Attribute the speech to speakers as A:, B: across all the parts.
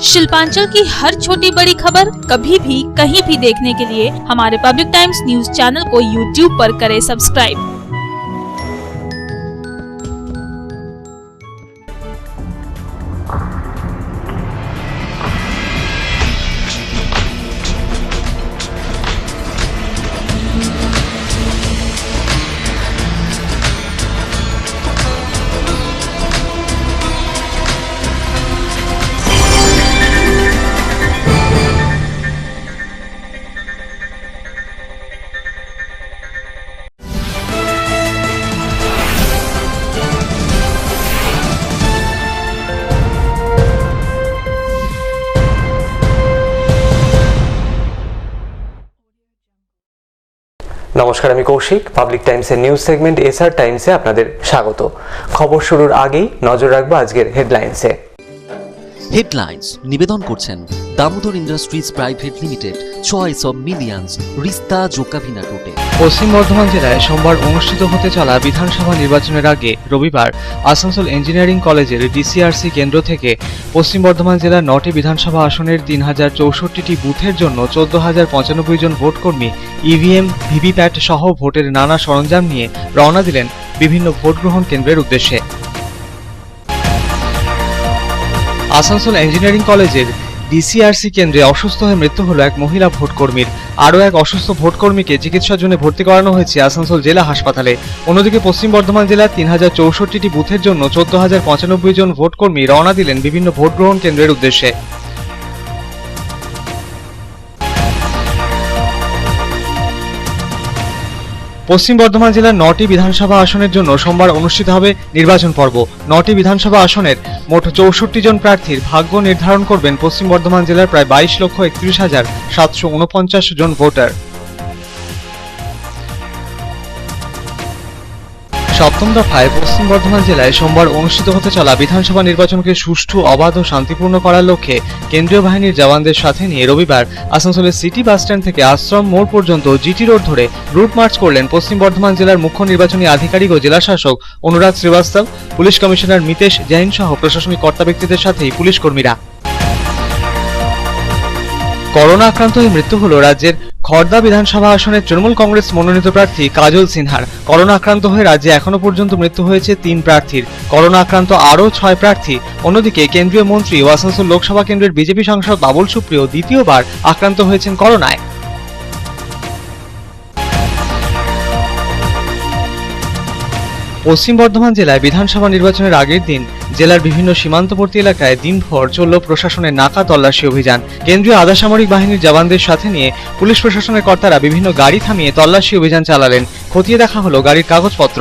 A: शिल्पांचल की हर छोटी बड़ी खबर कभी भी कहीं भी देखने के लिए हमारे पब्लिक टाइम्स न्यूज चैनल को यूट्यूब पर करें सब्सक्राइब।
B: নমস্কার, আমি কৌশিক। পাবলিক টাইমসের নিউজ সেগমেন্ট এসআর টাইমসে আপনাদের স্বাগত। খবর শুরুর আগেই নজর রাখবো আজকের হেডলাইন্সে।
C: হেডলাইন্স নিবেদন করছেন Damodar industries private limited, choice of millions, রিস্তা জোকাভিনা টোটে।
D: পশ্চিম বর্ধমান জেলায় সোমবার অনুষ্ঠিত হতে চলা বিধানসভা নির্বাচনের আগে রবিবার আসানসোল ইঞ্জিনিয়ারিং কলেজের ডিসিআরসি কেন্দ্র থেকে পশ্চিম বর্ধমান জেলার 9টি বিধানসভা আসনের 3064টি বুথের জন্য 14,095 জন ভোটকর্মী ইভিএম, ভিভিপ্যাট সহ ভোটের নানা সরঞ্জাম নিয়ে রওনা দিলেন বিভিন্ন ভোট গ্রহণ কেন্দ্রের উদ্দেশ্যে। আসানসোল ইঞ্জিনিয়ারিং কলেজের ডিসিআরসি কেন্দ্রে অসুস্থ হয়ে মৃত্যু হলো এক মহিলা ভোটকর্মীর। আরও এক অসুস্থ ভোটকর্মীকে চিকিৎসার জন্য ভর্তি করানো হয়েছে আসানসোল জেলা হাসপাতালে। অন্যদিকে পশ্চিম বর্ধমান জেলার 3064টি বুথের জন্য 14,095 জন ভোটকর্মী রওনা দিলেন বিভিন্ন ভোট গ্রহণ কেন্দ্রের উদ্দেশ্যে। পশ্চিম বর্ধমান জেলার 9টি বিধানসভা আসনের জন্য সোমবার অনুষ্ঠিত হবে নির্বাচন পর্ব। 9টি বিধানসভা আসনের মোট 64 জন প্রার্থীর ভাগ্য নির্ধারণ করবেন পশ্চিম বর্ধমান জেলার প্রায় 22,31,749 জন ভোটার। সপ্তম দফায় পশ্চিম বর্ধমান জেলায় সোমবার অনুষ্ঠিত হতে চলা বিধানসভা নির্বাচনকে সুষ্ঠু, অবাধ ও শান্তিপূর্ণ করার লক্ষ্যে কেন্দ্রীয় বাহিনীর জওয়ানদের সাথে নিয়ে রবিবার আসানসোলের সিটি বাসস্ট্যান্ড থেকে আশ্রম মোড় পর্যন্ত জিটি রোড ধরে রুট মার্চ করলেন পশ্চিম বর্ধমান জেলার মুখ্য নির্বাচনী আধিকারিক ও জেলা শাসক অনুরাগ শ্রীবাস্তব, পুলিশ কমিশনার মিতেশ জৈন সহ প্রশাসনিক কর্তা ব্যক্তিদের সাথেই পুলিশ কর্মীরা। করোনা আক্রান্ত হয়ে মৃত্যু হল রাজ্যের খড়দা বিধানসভা আসনের তৃণমূল কংগ্রেস মনোনীত প্রার্থী কাজল সিনহার। করোনা আক্রান্ত হয়ে রাজ্যে এখনো পর্যন্ত মৃত্যু হয়েছে 3 প্রার্থীর। করোনা আক্রান্ত আরও 6 প্রার্থী। অন্যদিকে কেন্দ্রীয় মন্ত্রী ও আসানসোল লোকসভা কেন্দ্রের বিজেপি সাংসদ বাবুল সুপ্রিয় দ্বিতীয়বার আক্রান্ত হয়েছেন করোনায়। পশ্চিম বর্ধমান জেলায় বিধানসভা নির্বাচনের আগের দিন জেলার বিভিন্ন সীমান্তবর্তী এলাকায় দিনভর চলল প্রশাসনের নাকা তল্লাশি অভিযান। কেন্দ্রীয় আধা সামরিক বাহিনীর জওয়ানদের সাথে নিয়ে পুলিশ প্রশাসনের কর্তারা বিভিন্ন গাড়ি থামিয়ে তল্লাশি অভিযান চালালেন। খতিয়ে দেখা হলো গাড়ির কাগজপত্র।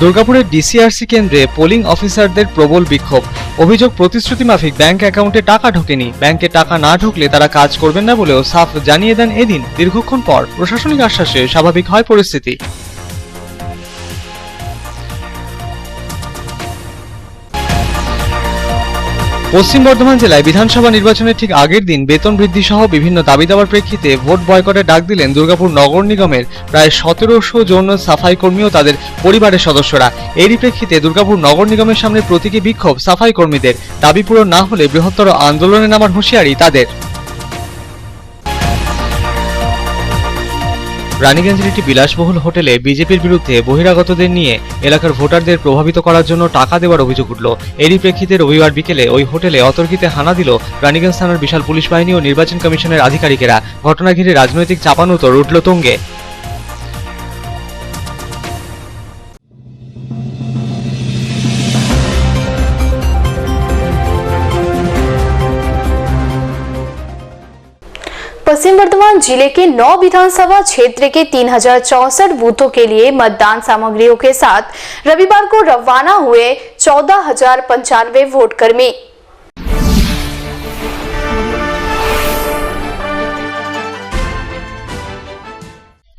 D: দুর্গাপুরের ডিসিআরসি কেন্দ্রে পোলিং অফিসারদের প্রবল বিক্ষোভ। অভিযোগ, প্রতিশ্রুতি মাফিক ব্যাংক অ্যাকাউন্টে টাকা ঢোকেনি। ব্যাংকে টাকা না ঢুকলে তারা কাজ করবেন না বলেও সাফ জানিয়ে দেন এদিন। দীর্ঘক্ষণ পর প্রশাসনিক আশ্বাসে স্বাভাবিক হয় পরিস্থিতি। পশ্চিম বর্ধমান জেলায় বিধানসভা নির্বাচনের ঠিক আগের দিন বেতন বৃদ্ধি সহ বিভিন্ন দাবি দাবার প্রেক্ষিতে ভোট বয়কটের ডাক দিলেন দুর্গাপুর নগর নিগমের প্রায় 1700 জন সাফাই কর্মী ও তাদের পরিবারের সদস্যরা। এরই প্রেক্ষিতে দুর্গাপুর নগর নিগমের সামনে প্রতীকী বিক্ষোভ সাফাই কর্মীদের। দাবি পূরণ না হলে বৃহত্তর আন্দোলনে নামার হুঁশিয়ারি তাদের। রানীগঞ্জের একটি বিলাসবহুল হোটেলে বিজেপির বিরুদ্ধে বহিরাগতদের নিয়ে এলাকার ভোটারদের প্রভাবিত করার জন্য টাকা দেওয়ার অভিযোগ উঠল। এরই প্রেক্ষিতে রবিবার বিকেলে ওই হোটেলে অতর্কিতে হানা দিল রানীগঞ্জ থানার বিশাল পুলিশ বাহিনী ও নির্বাচন কমিশনের আধিকারিকেরা। ঘটনা ঘিরে রাজনৈতিক চাপানুতর উঠল তুঙ্গে।
E: पश्चिम बर्धमान जिले के 9 विधानसभा क्षेत्र के 3064 बूथों के लिए मतदान सामग्रियों के साथ रविवार को रवाना हुए 14,095 वोटकर्मी।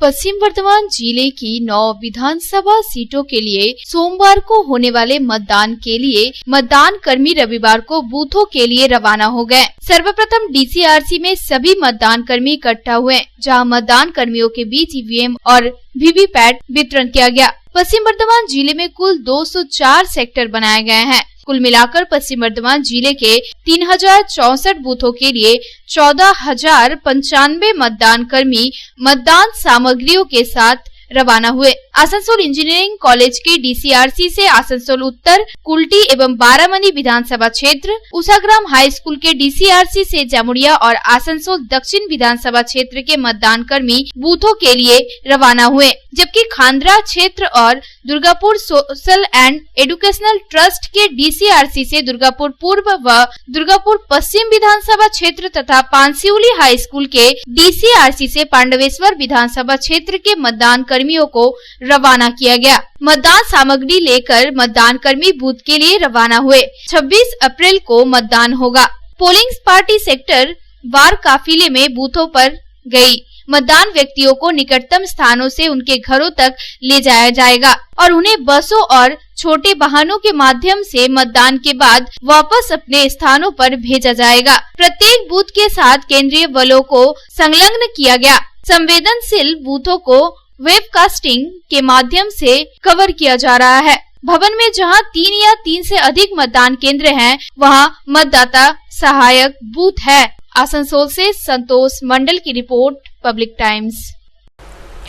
F: पश्चिम वर्धमान जिले की 9 विधानसभा सीटों के लिए सोमवार को होने वाले मतदान के लिए मतदान कर्मी रविवार को बूथों के लिए रवाना हो गए। सर्वप्रथम डीसीआरसी में सभी मतदान कर्मी इकट्ठा हुए, जहां मतदान कर्मियों के बीच ईवीएम और वीवीपैट वितरण किया गया। पश्चिम वर्धमान जिले में कुल 204 सेक्टर बनाए गए हैं। कुल मिलाकर पश्चिम वर्धमान जिले के 3064 बूथों के लिए 14,095 मतदान कर्मी मतदान सामग्रियों के साथ रवाना हुए। आसनसोल इंजीनियरिंग कॉलेज के डीसीआरसी से आसनसोल उत्तर, कुल्टी एवं बारामनी विधानसभा क्षेत्र, उषाग्राम हाई स्कूल के डीसीआरसी से जामुड़िया और आसनसोल दक्षिण विधानसभा क्षेत्र के मतदान कर्मी बूथों के लिए रवाना हुए, जबकि खांद्रा क्षेत्र और Durgapur social and educational trust के डीसीआरसी से दुर्गापुर पूर्व व दुर्गापुर पश्चिम विधानसभा क्षेत्र तथा पांसिउली हाई स्कूल के डीसीआरसी से पांडवेश्वर विधानसभा क्षेत्र के मतदान कर्मियों को रवाना किया गया। मतदान सामग्री लेकर मतदान कर्मी बूथ के लिए रवाना हुए। 26 अप्रैल को मतदान होगा। पोलिंग पार्टी सेक्टर वार काफिले में बूथों पर गई। मतदान व्यक्तियों को निकटतम स्थानों से उनके घरों तक ले जाया जाएगा और उन्हें बसों और छोटे वाहनों के माध्यम से मतदान के बाद वापस अपने स्थानों पर भेजा जाएगा। प्रत्येक बूथ के साथ केंद्रीय बलों को संलग्न किया गया। संवेदनशील बूथों को वेबकास्टिंग के माध्यम से कवर किया जा रहा है। भवन में जहां 3 या 3 से अधिक मतदान केंद्र हैं, वहां मतदाता सहायक बूथ है। आसनसोल से संतोष मंडल की report, public times.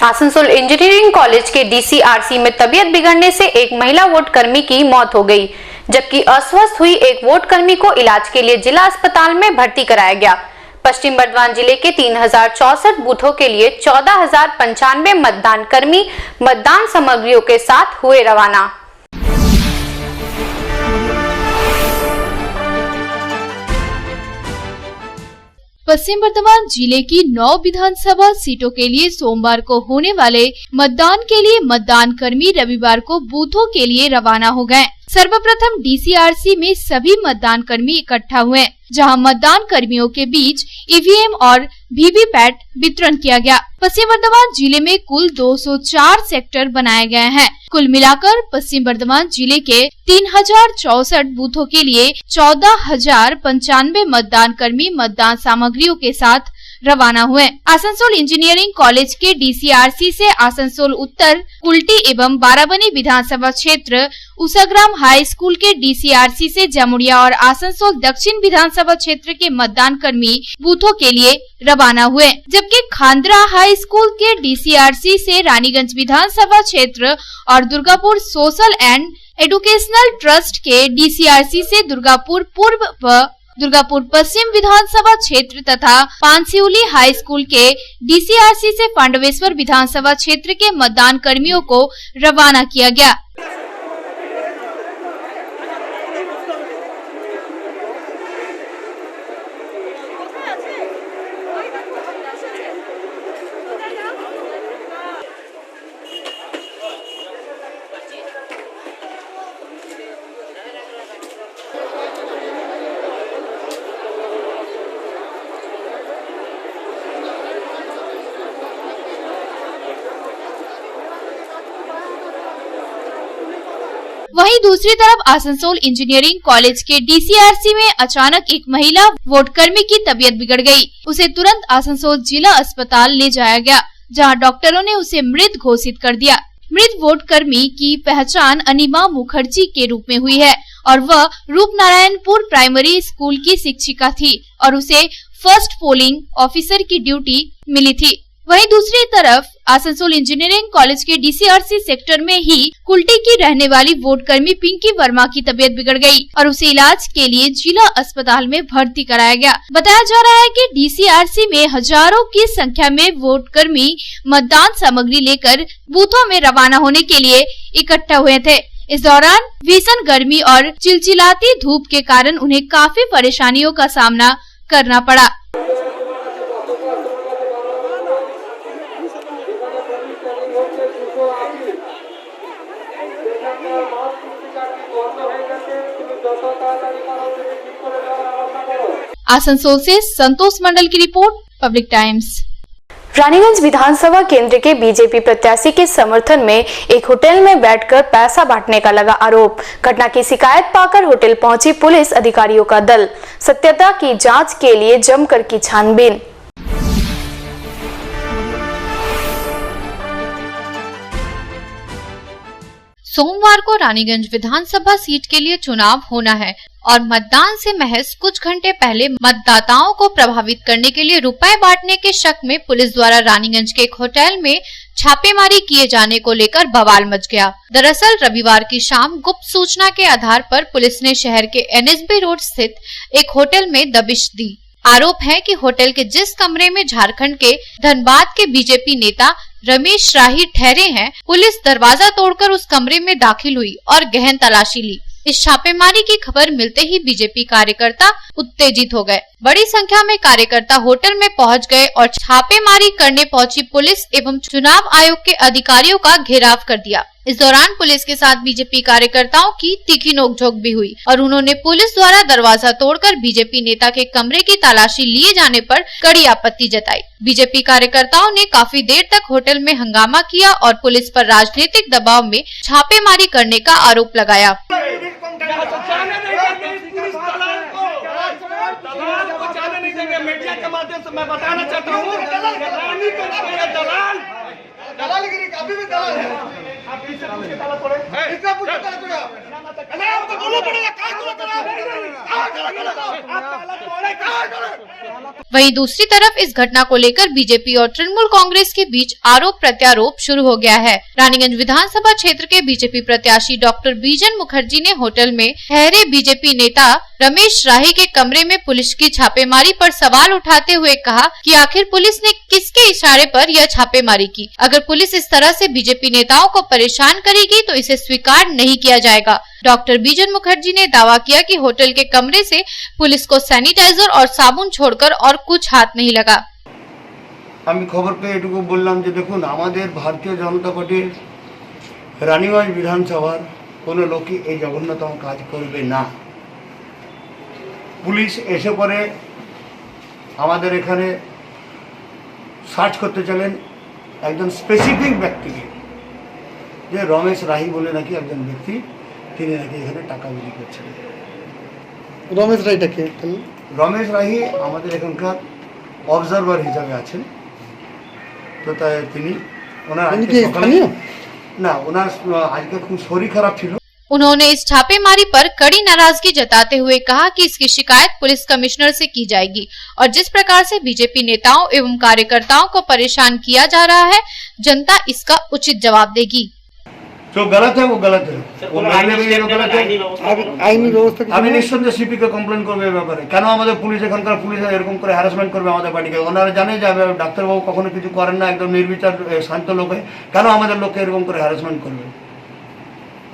E: Asansol engineering college के डीसीआरसी में तबीयत बिगड़ने से एक महिला वोट कर्मी की मौत हो गई, जबकि अस्वस्थ हुई एक वोट कर्मी को इलाज के लिए जिला अस्पताल में भर्ती कराया गया। पश्चिम बर्धमान जिले के 3064 बूथों के लिए 14,095 मतदान कर्मी मतदान सामग्रियों के साथ हुए रवाना।
F: पश्चिम वर्धमान जिले की 9 विधानसभा सीटों के लिए सोमवार को होने वाले मतदान के लिए मतदान कर्मी रविवार को बूथों के लिए रवाना हो गए। सर्वप्रथम डीसीआरसी में सभी मतदान कर्मी इकट्ठा हुए, जहां मतदान कर्मियों के बीच ईवीएम और वीवीपैट वितरण किया गया। पश्चिम वर्धमान जिले में कुल 204 सेक्टर बनाए गए हैं। कुल मिलाकर पश्चिम वर्धमान जिले के 3064 बूथों के लिए 14,095 मतदान कर्मी मतदान सामग्रियों के साथ रवाना हुए। आसनसोल इंजीनियरिंग कॉलेज के डीसीआरसी से आसनसोल उत्तर, कुल्टी एवं बाराबनी विधानसभा क्षेत्र, उषाग्राम हाई स्कूल के डीसीआरसी से जामुड़िया और आसनसोल दक्षिण विधानसभा क्षेत्र के मतदान कर्मी बूथों के लिए रवाना हुए, जबकि खांद्रा हाई स्कूल के डीसीआरसी से रानीगंज विधानसभा क्षेत्र और Durgapur social and educational trust के डीसीआरसी से दुर्गापुर पूर्व व दुर्गापुर पश्चिम विधानसभा क्षेत्र तथा पांसिउली हाई स्कूल के डीसीआरसी से पांडवेश्वर विधानसभा क्षेत्र के मतदान कर्मियों को रवाना किया गया। वहीं दूसरी तरफ आसनसोल इंजीनियरिंग कॉलेज के डीसीआरसी में अचानक एक महिला वोट कर्मी की तबीयत बिगड़ गई। उसे तुरंत आसनसोल जिला अस्पताल ले जाया गया, जहां डॉक्टरों ने उसे मृत घोषित कर दिया। मृत वोट कर्मी की पहचान अनिमा मुखर्जी के रूप में हुई है और वह रूपनारायणपुर प्राइमरी स्कूल की शिक्षिका थी और उसे फर्स्ट पोलिंग ऑफिसर की ड्यूटी मिली थी। वहीं दूसरी तरफ आसनसोल इंजीनियरिंग कॉलेज के डीसीआरसी सेक्टर में ही कुल्टी की रहने वाली वोट कर्मी पिंकी वर्मा की तबीयत बिगड़ गई और उसे इलाज के लिए जिला अस्पताल में भर्ती कराया गया। बताया जा रहा है कि डीसीआरसी में हजारों की संख्या में वोट कर्मी मतदान सामग्री लेकर बूथों में रवाना होने के लिए इकट्ठा हुए थे। इस दौरान भीषण गर्मी और चिलचिलाती धूप के कारण उन्हें काफी परेशानियों का सामना करना पड़ा। आसनसोल से संतोष मंडल की रिपोर्ट, पब्लिक टाइम्स।
E: रानीगंज विधानसभा केंद्र के बीजेपी प्रत्याशी के समर्थन में एक होटल में बैठकर पैसा बांटने का लगा आरोप। घटना की शिकायत पाकर होटल पहुंची पुलिस अधिकारियों का दल। सत्यता की जांच के लिए जमकर की छानबीन।
F: सोमवार को रानीगंज विधानसभा सीट के लिए चुनाव होना है और मतदान से महज कुछ घंटे पहले मतदाताओं को प्रभावित करने के लिए रुपए बांटने के शक में पुलिस द्वारा रानीगंज के एक होटल में छापेमारी किए जाने को लेकर बवाल मच गया। दरअसल रविवार की शाम गुप्त सूचना के आधार पर पुलिस ने शहर के NSB रोड स्थित एक होटल में दबिश दी। आरोप है कि होटल के जिस कमरे में झारखंड के धनबाद के बीजेपी नेता रमेश राही ठहरे हैं, पुलिस दरवाजा तोड़कर उस कमरे में दाखिल हुई और गहन तलाशी ली। इस छापेमारी की खबर मिलते ही बीजेपी कार्यकर्ता उत्तेजित हो गए। बड़ी संख्या में कार्यकर्ता होटल में पहुंच गए और छापेमारी करने पहुंची पुलिस एवं चुनाव आयोग के अधिकारियों का घेराव कर दिया। इस दौरान पुलिस के साथ बीजेपी कार्यकर्ताओं की तीखी नोकझोंक भी हुई और उन्होंने पुलिस द्वारा दरवाजा तोड़कर बीजेपी नेता के कमरे की तलाशी लिए जाने पर कड़ी आपत्ति जताई। बीजेपी कार्यकर्ताओं ने काफी देर तक होटल में हंगामा किया और पुलिस पर राजनीतिक दबाव में छापेमारी करने का आरोप लगाया।
G: मीडिया के माध्यम से मैं बताना चाहता हूँ, दलालगिरी अभी भी दलाल है। आप इससे पूछ के दलाल पड़े, इससे पूछ के दलाल पड़े। अरे आप तो बोलना पड़ेगा, कहाँ
F: वहीं दूसरी तरफ इस घटना को लेकर बीजेपी और तृणमूल कांग्रेस के बीच आरोप प्रत्यारोप शुरू हो गया है। रानीगंज विधानसभा क्षेत्र के बीजेपी प्रत्याशी डॉक्टर बीजन मुखर्जी ने होटल में ठहरे बीजेपी नेता रमेश राही के कमरे में पुलिस की छापेमारी पर सवाल उठाते हुए कहा कि आखिर पुलिस ने किसके इशारे पर यह छापेमारी की। अगर पुलिस इस तरह से बीजेपी नेताओं को परेशान करेगी तो इसे स्वीकार नहीं किया जाएगा। डॉक्टर बीजन मुखर्जी ने दावा किया कि होटल के कमरे से पुलिस को सैनिटाइजर और साबुन छोड़कर और कुछ हाथ नहीं लगा।
G: আমি খবর পেয়ে এটুকু বললাম যে দেখুন, আমাদের ভারতীয় জনতা পার্টির রানীগঞ্জ বিধানসভার কোনো লোকই এই জঘন্যতম কাজ করবে না। পুলিশ এসে পরে আমাদের এখানে সার্চ করতে চলেন একজন স্পেসিফিক ব্যক্তিকে, যে রমেশ রাহি বলে নাকি একজন ব্যক্তি, তিনি নাকি এখানে টাকা বিলি করছেন।
H: রমেশ রায়টাকে
G: রমেশ রাহি আমাদের এখানকার অবজারভার হিসাবে আছেন। তো তাই তিনি ওনার না ওনার আজকে খুব শরীর খারাপ ছিল।
F: उन्होंने इस छापेमारी पर कड़ी नाराजगी जताते हुए कहा कि इसकी शिकायत पुलिस कमिश्नर से की जाएगी और जिस प्रकार से बीजेपी नेताओं एवं कार्यकर्ताओं को परेशान किया जा रहा है, जनता इसका उचित जवाब देगी।
G: जो गलत है वो गलत है, वो मानने में गलत है।
H: आईनी व्यवस्था
G: আমি নিঃসন্দেহে সিপি কে কমপ্লেন করবে এই ব্যাপারে। কেন আমাদের পুলিশ এখানকার পুলিশ এরকম করে হ্যারাসমেন্ট করবে আমাদের পার্টিকে? ওনারা জানে যে ডাক্তারবাবু কখনো কিছু করেন না, একদম নির্বিচার শান্ত লোক। কেন আমাদের লোককে এরকম করে হ্যারাসমেন্ট করবে?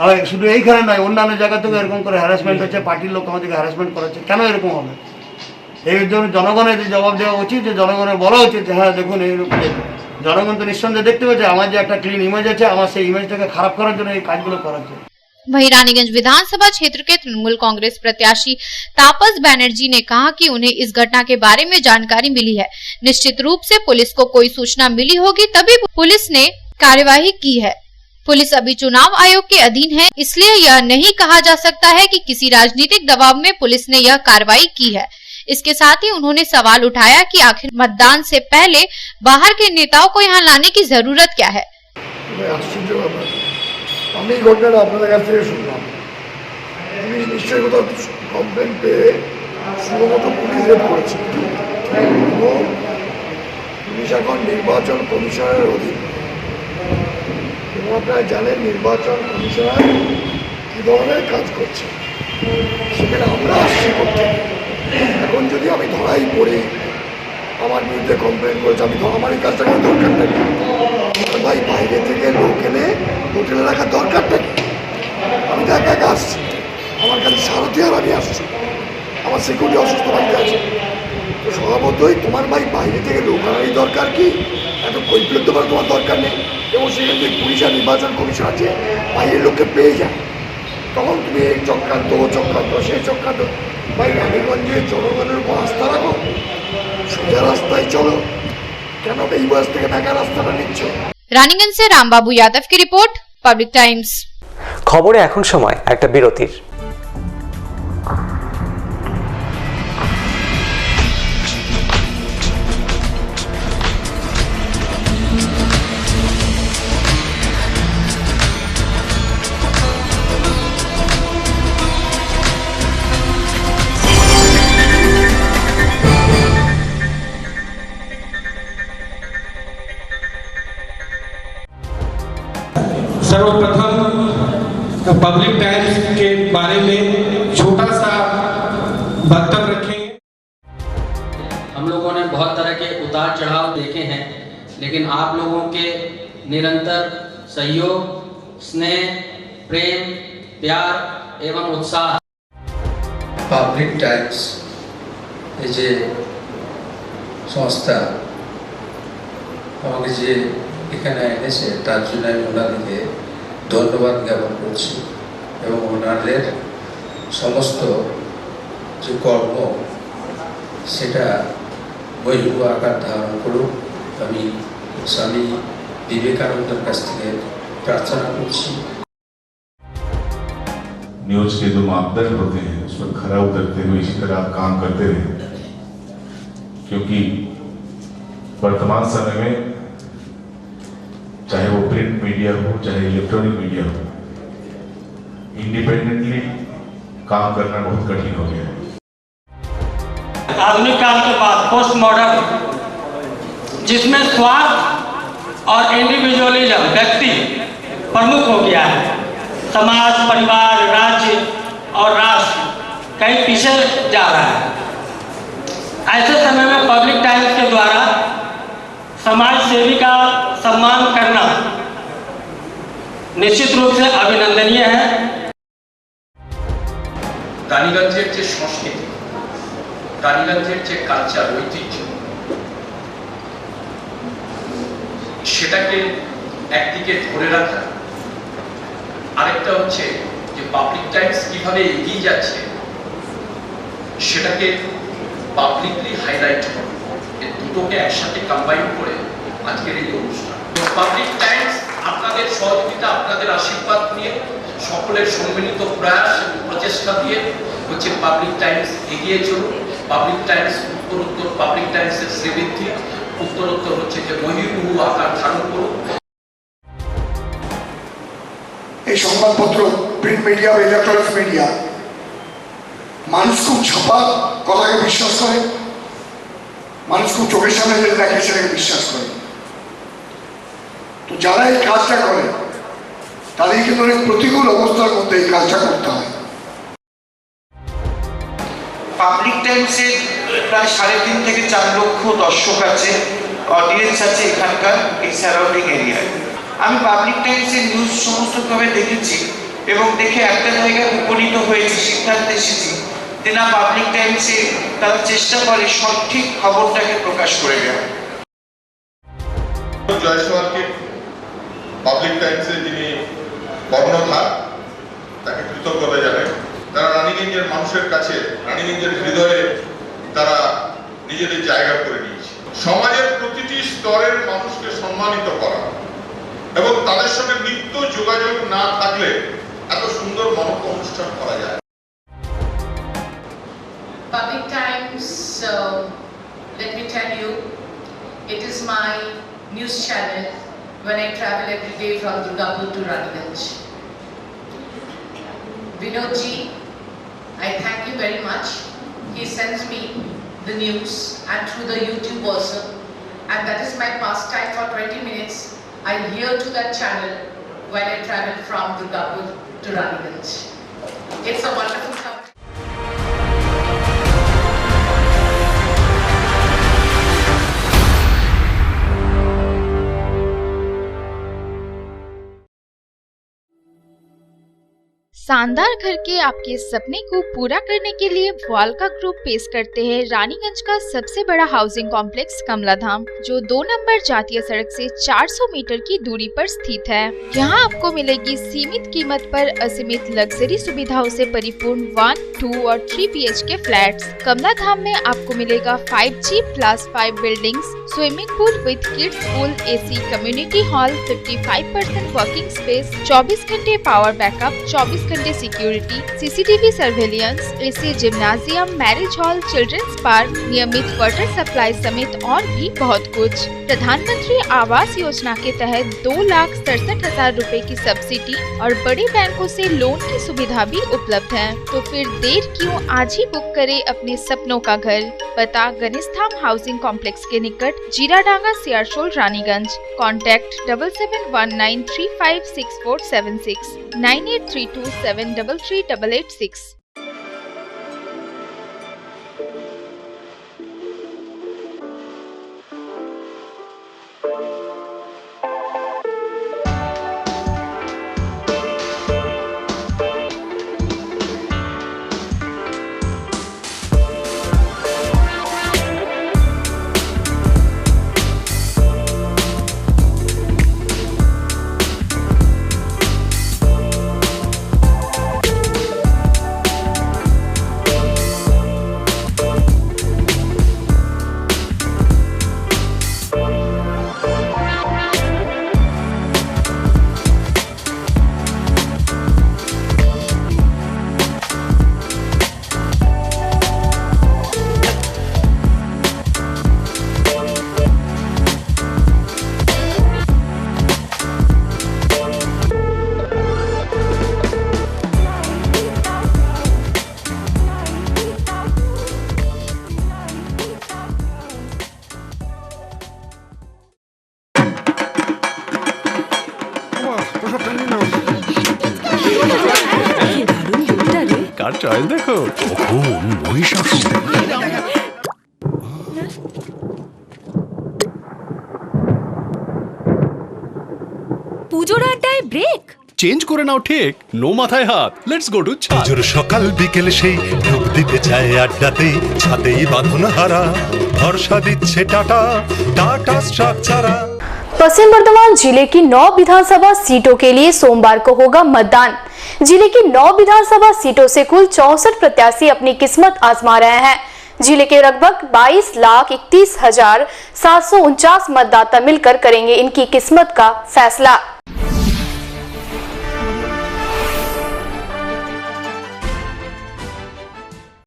G: আর শুধু এইখানে নয়, অন্যান্য জায়গা থেকে এরকম করে হ্যারাসমেন্ট হচ্ছে, পার্টির লোক আমাদেরকে হ্যারাসমেন্ট করাচ্ছে। কেন এরকম হবে? এই জন্য জনগণের জবাব দেওয়া উচিত, যে জনগণের বলা উচিত যে হ্যাঁ দেখুন এইরকম। জনগণ তো নিঃসন্দেহে দেখতে পাচ্ছে আমার যে একটা ক্লিন ইমেজ আছে, আমার সেই ইমেজটাকে খারাপ করার জন্য এই কাজগুলো করাচ্ছে।
F: वहीं रानीगंज विधानसभा क्षेत्र के तृणमूल कांग्रेस प्रत्याशी तापस बैनर्जी ने कहा कि उन्हें इस घटना के बारे में जानकारी मिली है। निश्चित रूप से पुलिस को कोई सूचना मिली होगी तभी पुलिस ने कार्यवाही की है। पुलिस अभी चुनाव आयोग के अधीन है, इसलिए यह नहीं कहा जा सकता है कि किसी राजनीतिक दबाव में पुलिस ने यह कार्रवाई की है। इसके साथ ही उन्होंने सवाल उठाया कि आखिर मतदान से पहले बाहर के नेताओं को यहाँ लाने की जरूरत क्या है।
H: আমি এই ঘটনাটা আপনাদের কাছ থেকে শুনলাম। পুলিশ নিশ্চয়ই কোথাও কমপ্লেন পেয়ে শুধুমাত্র পুলিশ রেড করেছে এবং পুলিশ এখন নির্বাচন কমিশনের অধীন এবং আপনারা জানেন নির্বাচন কমিশনার কী ধরনের কাজ করছে, সেখানে আমরা আসছি করতে। এখন যদি আমি ধরাই পড়ি, আমার বিরুদ্ধে কমপ্লেন করেছে, আমার এই কাজটা করার দরকারটা কি? ভাই বাইরে থেকে লোক এনে হোটেলে রাখার দরকারটা কি? আমি তো একা একা আসছি, আমার কাছে সারথি আর আমি আসছি, আমার সিকিউরিটি অসুস্থ বাড়িতে আছে। তো স্বভাবতই তোমার ভাই বাইরে থেকে লোক আনারই দরকার কি? এত কৈফিয়ত দেওয়ার তোমার দরকার নেই। এবং সেখানে যে পুলিশ আর নির্বাচন কমিশন আছে, বাইরের লোককে পেয়ে যায়, তখন তুমি এই চক্রান্ত ও চক্রান্ত সেই চক্রান্ত। ভাই রানীগঞ্জে জনগণের উপর আস্থা রাখো, সোজা রাস্তায় চলো, কেন এই বয়স থেকে ঢাকা রাস্তাটা নিচ্ছ?
F: रानीगंज से रामबाबू यादव की रिपोर्ट, पब्लिक टाइम्स।
B: খবরে এখন সময় একটা বিরতির।
I: सर्वप्रथम पब्लिक टाइम्स के बारे में छोटा सा वक्तव्य रखेंगे।
J: हम लोगों ने बहुत तरह के उतार चढ़ाव देखे हैं, लेकिन आप लोगों के निरंतर सहयोग, स्नेह, प्रेम, प्यार एवं उत्साह
K: পাবলিক টাইমস এই যে সংস্থা আমাকে যে এখানে এনেছে তার জন্য আমি ওনাদেরকে ধন্যবাদ জ্ঞাপন করছি এবং ওনাদের সমস্ত যে কর্ম সেটা বৈভব আকার ধারণ করুক আমি স্বামী বিবেকানন্দের কাছ থেকে প্রার্থনা করছি।
L: न्यूज के जो मापदंड होते हैं उस पर खरा उतरते हुए इसी तरह आप काम करते रहे, क्योंकि वर्तमान समय में चाहे वो प्रिंट मीडिया हो चाहे इलेक्ट्रॉनिक मीडिया हो, इंडिपेंडेंटली काम करना बहुत कठिन हो गया है।
I: आधुनिक काल के बाद पोस्ट मॉडर्न, जिसमें स्वार्थ और इंडिविजुअलिज्म व्यक्ति प्रमुख हो गया है, समाज, परिवार, राज्य और राष्ट्र कहीं पीछे जा रहा है। ऐसे समय में पब्लिक टाइम्स के द्वारा समाज सेवी का सम्मान करना निश्चित रूप से अभिनंदनीय है।
K: রানীগঞ্জের যে সংস্কৃতি, রানীগঞ্জের যে কালচার, ঐতিহ্য, সেটাকে একদিকে ধরে রাখা, আরেকটা হচ্ছে যে পাবলিক টাইমস কিভাবে এগিয়ে যাচ্ছে সেটাকে পাবলিকলি হাইলাইট করা, এই দুটোকে একসাথে কম্বাইন করে আজকের এই অনুষ্ঠান। পাবলিক টাইমস আপনাদের সহযোগিতা, আপনাদের আশীর্বাদ নিয়ে, সকলের সম্মিলিত প্রয়াস এবং প্রচেষ্টা দিয়ে হচ্ছে পাবলিক টাইমস এগিয়ে চলুন। পাবলিক টাইমস উত্তরোত্তর, পাবলিক টাইমসের শ্রীবৃদ্ধি উত্তরোত্তর হচ্ছে যে মহিরুহু আকার ধারণ করুন।
H: এই সংবাদপত্র, প্রিন্ট মিডিয়া বা ইলেকট্রনিক মিডিয়া, মানুষ খুব ছাপা কথাকে বিশ্বাস করে, মানুষ খুব চোখের সামনে যেটা দেখে সেটাকে বিশ্বাস করে। তো যারা এই কাজটা করে তাদের কিন্তু অনেক প্রতিকূল অবস্থার মধ্যে এই কাজটা করতে হয়।
I: পাবলিক টাইমসে প্রায় 3.5 থেকে 4 লক্ষ দর্শক আছে, অডিয়েন্স আছে এখানকার এই সারাউন্ডিং এরিয়ায়। আমি পাবলিক টাইমসের নিউজ সমস্তভাবে দেখেছি এবং দেখে একটা জায়গায় উপনীত হয়েছি, সিদ্ধান্তে এসেছি যে না, পাবলিক টাইমসে তারা চেষ্টা করে সঠিক খবরটাকে প্রকাশ করে দেওয়া।
L: জয়সওয়ালকে পাবলিক টাইমসে যিনি কর্ণধার, তাকে কৃতজ্ঞতা জানাই। তারা রানীগঞ্জের মানুষের কাছে, রানীগঞ্জের হৃদয়ে তারা নিজেদের জায়গা করে নিয়েছে। সমাজের প্রতিটি স্তরের মানুষকে সম্মানিত করা এবং তাদের সঙ্গে নিত্য যোগাযোগ না থাকলে এত সুন্দর মানব অনুষ্ঠান করা যায়।
M: Public Times, let me tell you, it is my news channel when I travel every day from Durgapur to Raniganj. Vinodji, I thank you very much. He sends me the news and through the YouTube also, and that is my pastime for 20 minutes. I hear to that channel when I travel from Durgapur to Raniganj. It's a wonderful cover.
F: शानदार घर के आपके सपने को पूरा करने के लिए वालका ग्रुप पेश करते हैं रानीगंज का सबसे बड़ा हाउसिंग कॉम्प्लेक्स कमला धाम, जो 2 नंबर जातीय सड़क से 400 मीटर की दूरी पर स्थित है। यहाँ आपको मिलेगी सीमित कीमत पर असीमित लग्जरी सुविधाओं से परिपूर्ण 1, 2 और 3 BHK फ्लैट्स। कमला धाम में आपको मिलेगा 5G+5 buildings, swimming pool with kids pool, AC community hall, 55% working space, 24 घंटे पावर बैकअप, 24 घंटे security, CCTV surveillance, AC gymnasium, marriage hall, children's park, नियमित वाटर सप्लाई समेत और भी बहुत कुछ। प्रधानमंत्री आवास योजना के तहत 2,67,000 रुपए की सब्सिडी और बड़े बैंकों से लोन की सुविधा भी उपलब्ध है। तो फिर देर क्यों, आज ही बुक करें अपने सपनों का घर। पता गणेशधाम हाउसिंग कॉम्प्लेक्स के निकट, जीराडांगा, सियारशोल, रानीगंज। कॉन्टैक्ट 7719356476 9832733886।
N: কার চয়েস দেখো, মহিষাসুর।
O: পুজোর আড্ডায় ব্রেক
N: চেঞ্জ করে নাও ঠিক, নো মাথায় হাত। লেটস গো টু ছা।
P: পুজোর সকাল বিকেল সেই ডুব দিতে চায় আড্ডাতেই, ছাদেই বাঁধন হারা ভরসা দিচ্ছে টাটা, টাটা স্ট্রাকচারা।
E: पश्चिम बर्धमान जिले की 9 विधानसभा सीटों के लिए सोमवार को होगा मतदान। जिले की 9 विधानसभा सीटों से कुल 64 प्रत्याशी अपनी किस्मत आजमा रहे हैं। जिले के लगभग 22,31,749 मतदाता मिलकर करेंगे इनकी किस्मत का फैसला।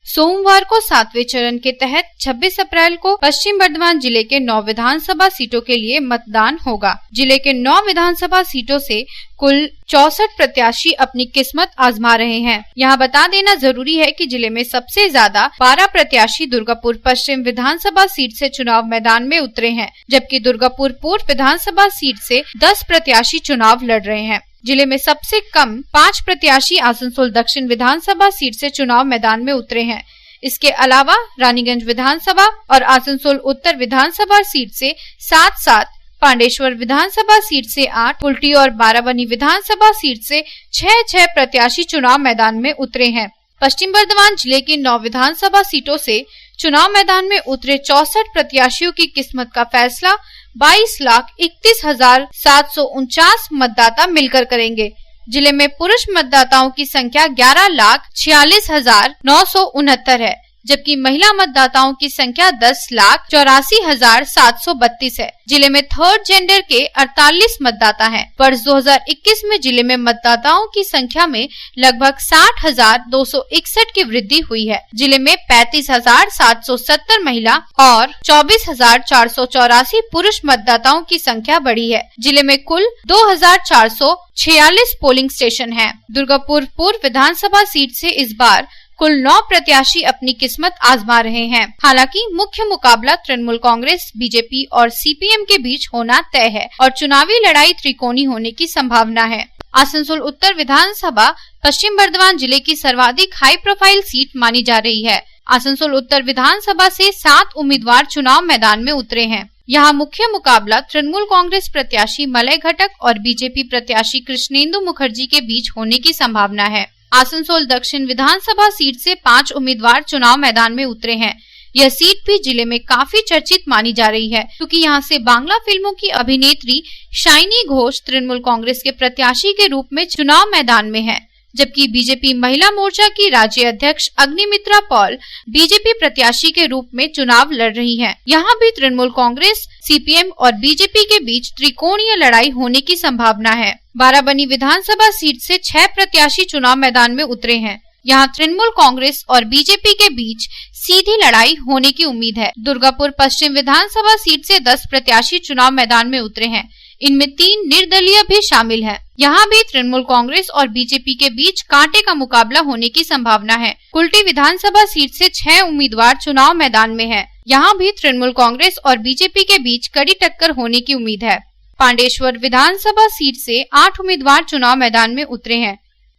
F: सोमवार को 7वें चरण के तहत 26 अप्रैल को पश्चिम बर्धमान जिले के 9 विधानसभा सीटों के लिए मतदान होगा। जिले के 9 विधानसभा सीटों से कुल 64 प्रत्याशी अपनी किस्मत आजमा रहे हैं। यहाँ बता देना जरूरी है कि जिले में सबसे ज्यादा 12 प्रत्याशी दुर्गापुर पश्चिम विधानसभा सीट से चुनाव मैदान में उतरे हैं, जबकि दुर्गापुर पूर्व विधानसभा सीट से 10 प्रत्याशी चुनाव लड़ रहे हैं। जिले में सबसे कम 5 प्रत्याशी आसनसोल दक्षिण विधानसभा सीट से चुनाव मैदान में उतरे हैं। इसके अलावा रानीगंज विधानसभा और आसनसोल उत्तर विधानसभा सीट से 7-7, पांडेश्वर विधानसभा सीट से 8, कुल्टी और बाराबनी विधानसभा सीट से 6-6 प्रत्याशी चुनाव मैदान में उतरे हैं। पश्चिम बर्धमान जिले की 9 विधानसभा सीटों से चुनाव मैदान में उतरे 64 प्रत्याशियों की किस्मत का फैसला 22,31,749 मतदाता मिलकर करेंगे। जिले में पुरुष मतदाताओं की संख्या 11,46,969 है, जबकि महिला मतदाताओं की संख्या 10,84,732 है। जिले में थर्ड जेंडर के 48 मतदाता हैं। वर्ष 2021 में जिले में मतदाताओं की संख्या में लगभग 60,261 की वृद्धि हुई है। जिले में 35,770 महिला और 24,484 पुरुष मतदाताओं की संख्या बढ़ी है। जिले में कुल 2,446 पोलिंग स्टेशन हैं। दुर्गापुर पूर्व विधानसभा सीट से इस बार कुल 9 प्रत्याशी अपनी किस्मत आजमा रहे हैं। हालांकि मुख्य मुकाबला तृणमूल कांग्रेस, बीजेपी और सीपीएम के बीच होना तय है और चुनावी लड़ाई त्रिकोणीय होने की संभावना है। आसनसोल उत्तर विधानसभा पश्चिम बर्धमान जिले की सर्वाधिक हाई प्रोफाइल सीट मानी जा रही है। आसनसोल उत्तर विधानसभा से 7 उम्मीदवार चुनाव मैदान में उतरे हैं। यहाँ मुख्य मुकाबला तृणमूल कांग्रेस प्रत्याशी मलय घटक और बीजेपी प्रत्याशी कृष्णेंदु मुखर्जी के बीच होने की संभावना है। आसनसोल दक्षिण विधानसभा सीट से 5 उम्मीदवार चुनाव मैदान में उतरे हैं। यह सीट भी जिले में काफी चर्चित मानी जा रही है, क्योंकि यहाँ से बांग्ला फिल्मों की अभिनेत्री शाइनी घोष तृणमूल कांग्रेस के प्रत्याशी के रूप में चुनाव मैदान में है, जबकि बीजेपी महिला मोर्चा की राज्य अध्यक्ष अग्निमित्रा पॉल बीजेपी प्रत्याशी के रूप में चुनाव लड़ रही हैं। यहाँ भी तृणमूल कांग्रेस, सीपीएम और बीजेपी के बीच त्रिकोणीय लड़ाई होने की संभावना है। बाराबनी विधानसभा सीट से 6 प्रत्याशी चुनाव मैदान में उतरे हैं। यहाँ तृणमूल कांग्रेस और बीजेपी के बीच सीधी लड़ाई होने की उम्मीद है। दुर्गापुर पश्चिम विधानसभा सीट से 10 प्रत्याशी चुनाव मैदान में उतरे हैं। इनमें 3 निर्दलीय भी शामिल हैं। यहाँ भी तृणमूल कांग्रेस और बीजेपी के बीच कांटे का मुकाबला होने की संभावना है। कुल्टी विधानसभा सीट से 6 उम्मीदवार चुनाव मैदान में हैं। यहाँ भी तृणमूल कांग्रेस और बीजेपी के बीच कड़ी टक्कर होने की उम्मीद है। पांडेश्वर विधानसभा सीट से 8 उम्मीदवार चुनाव मैदान में उतरे हैं।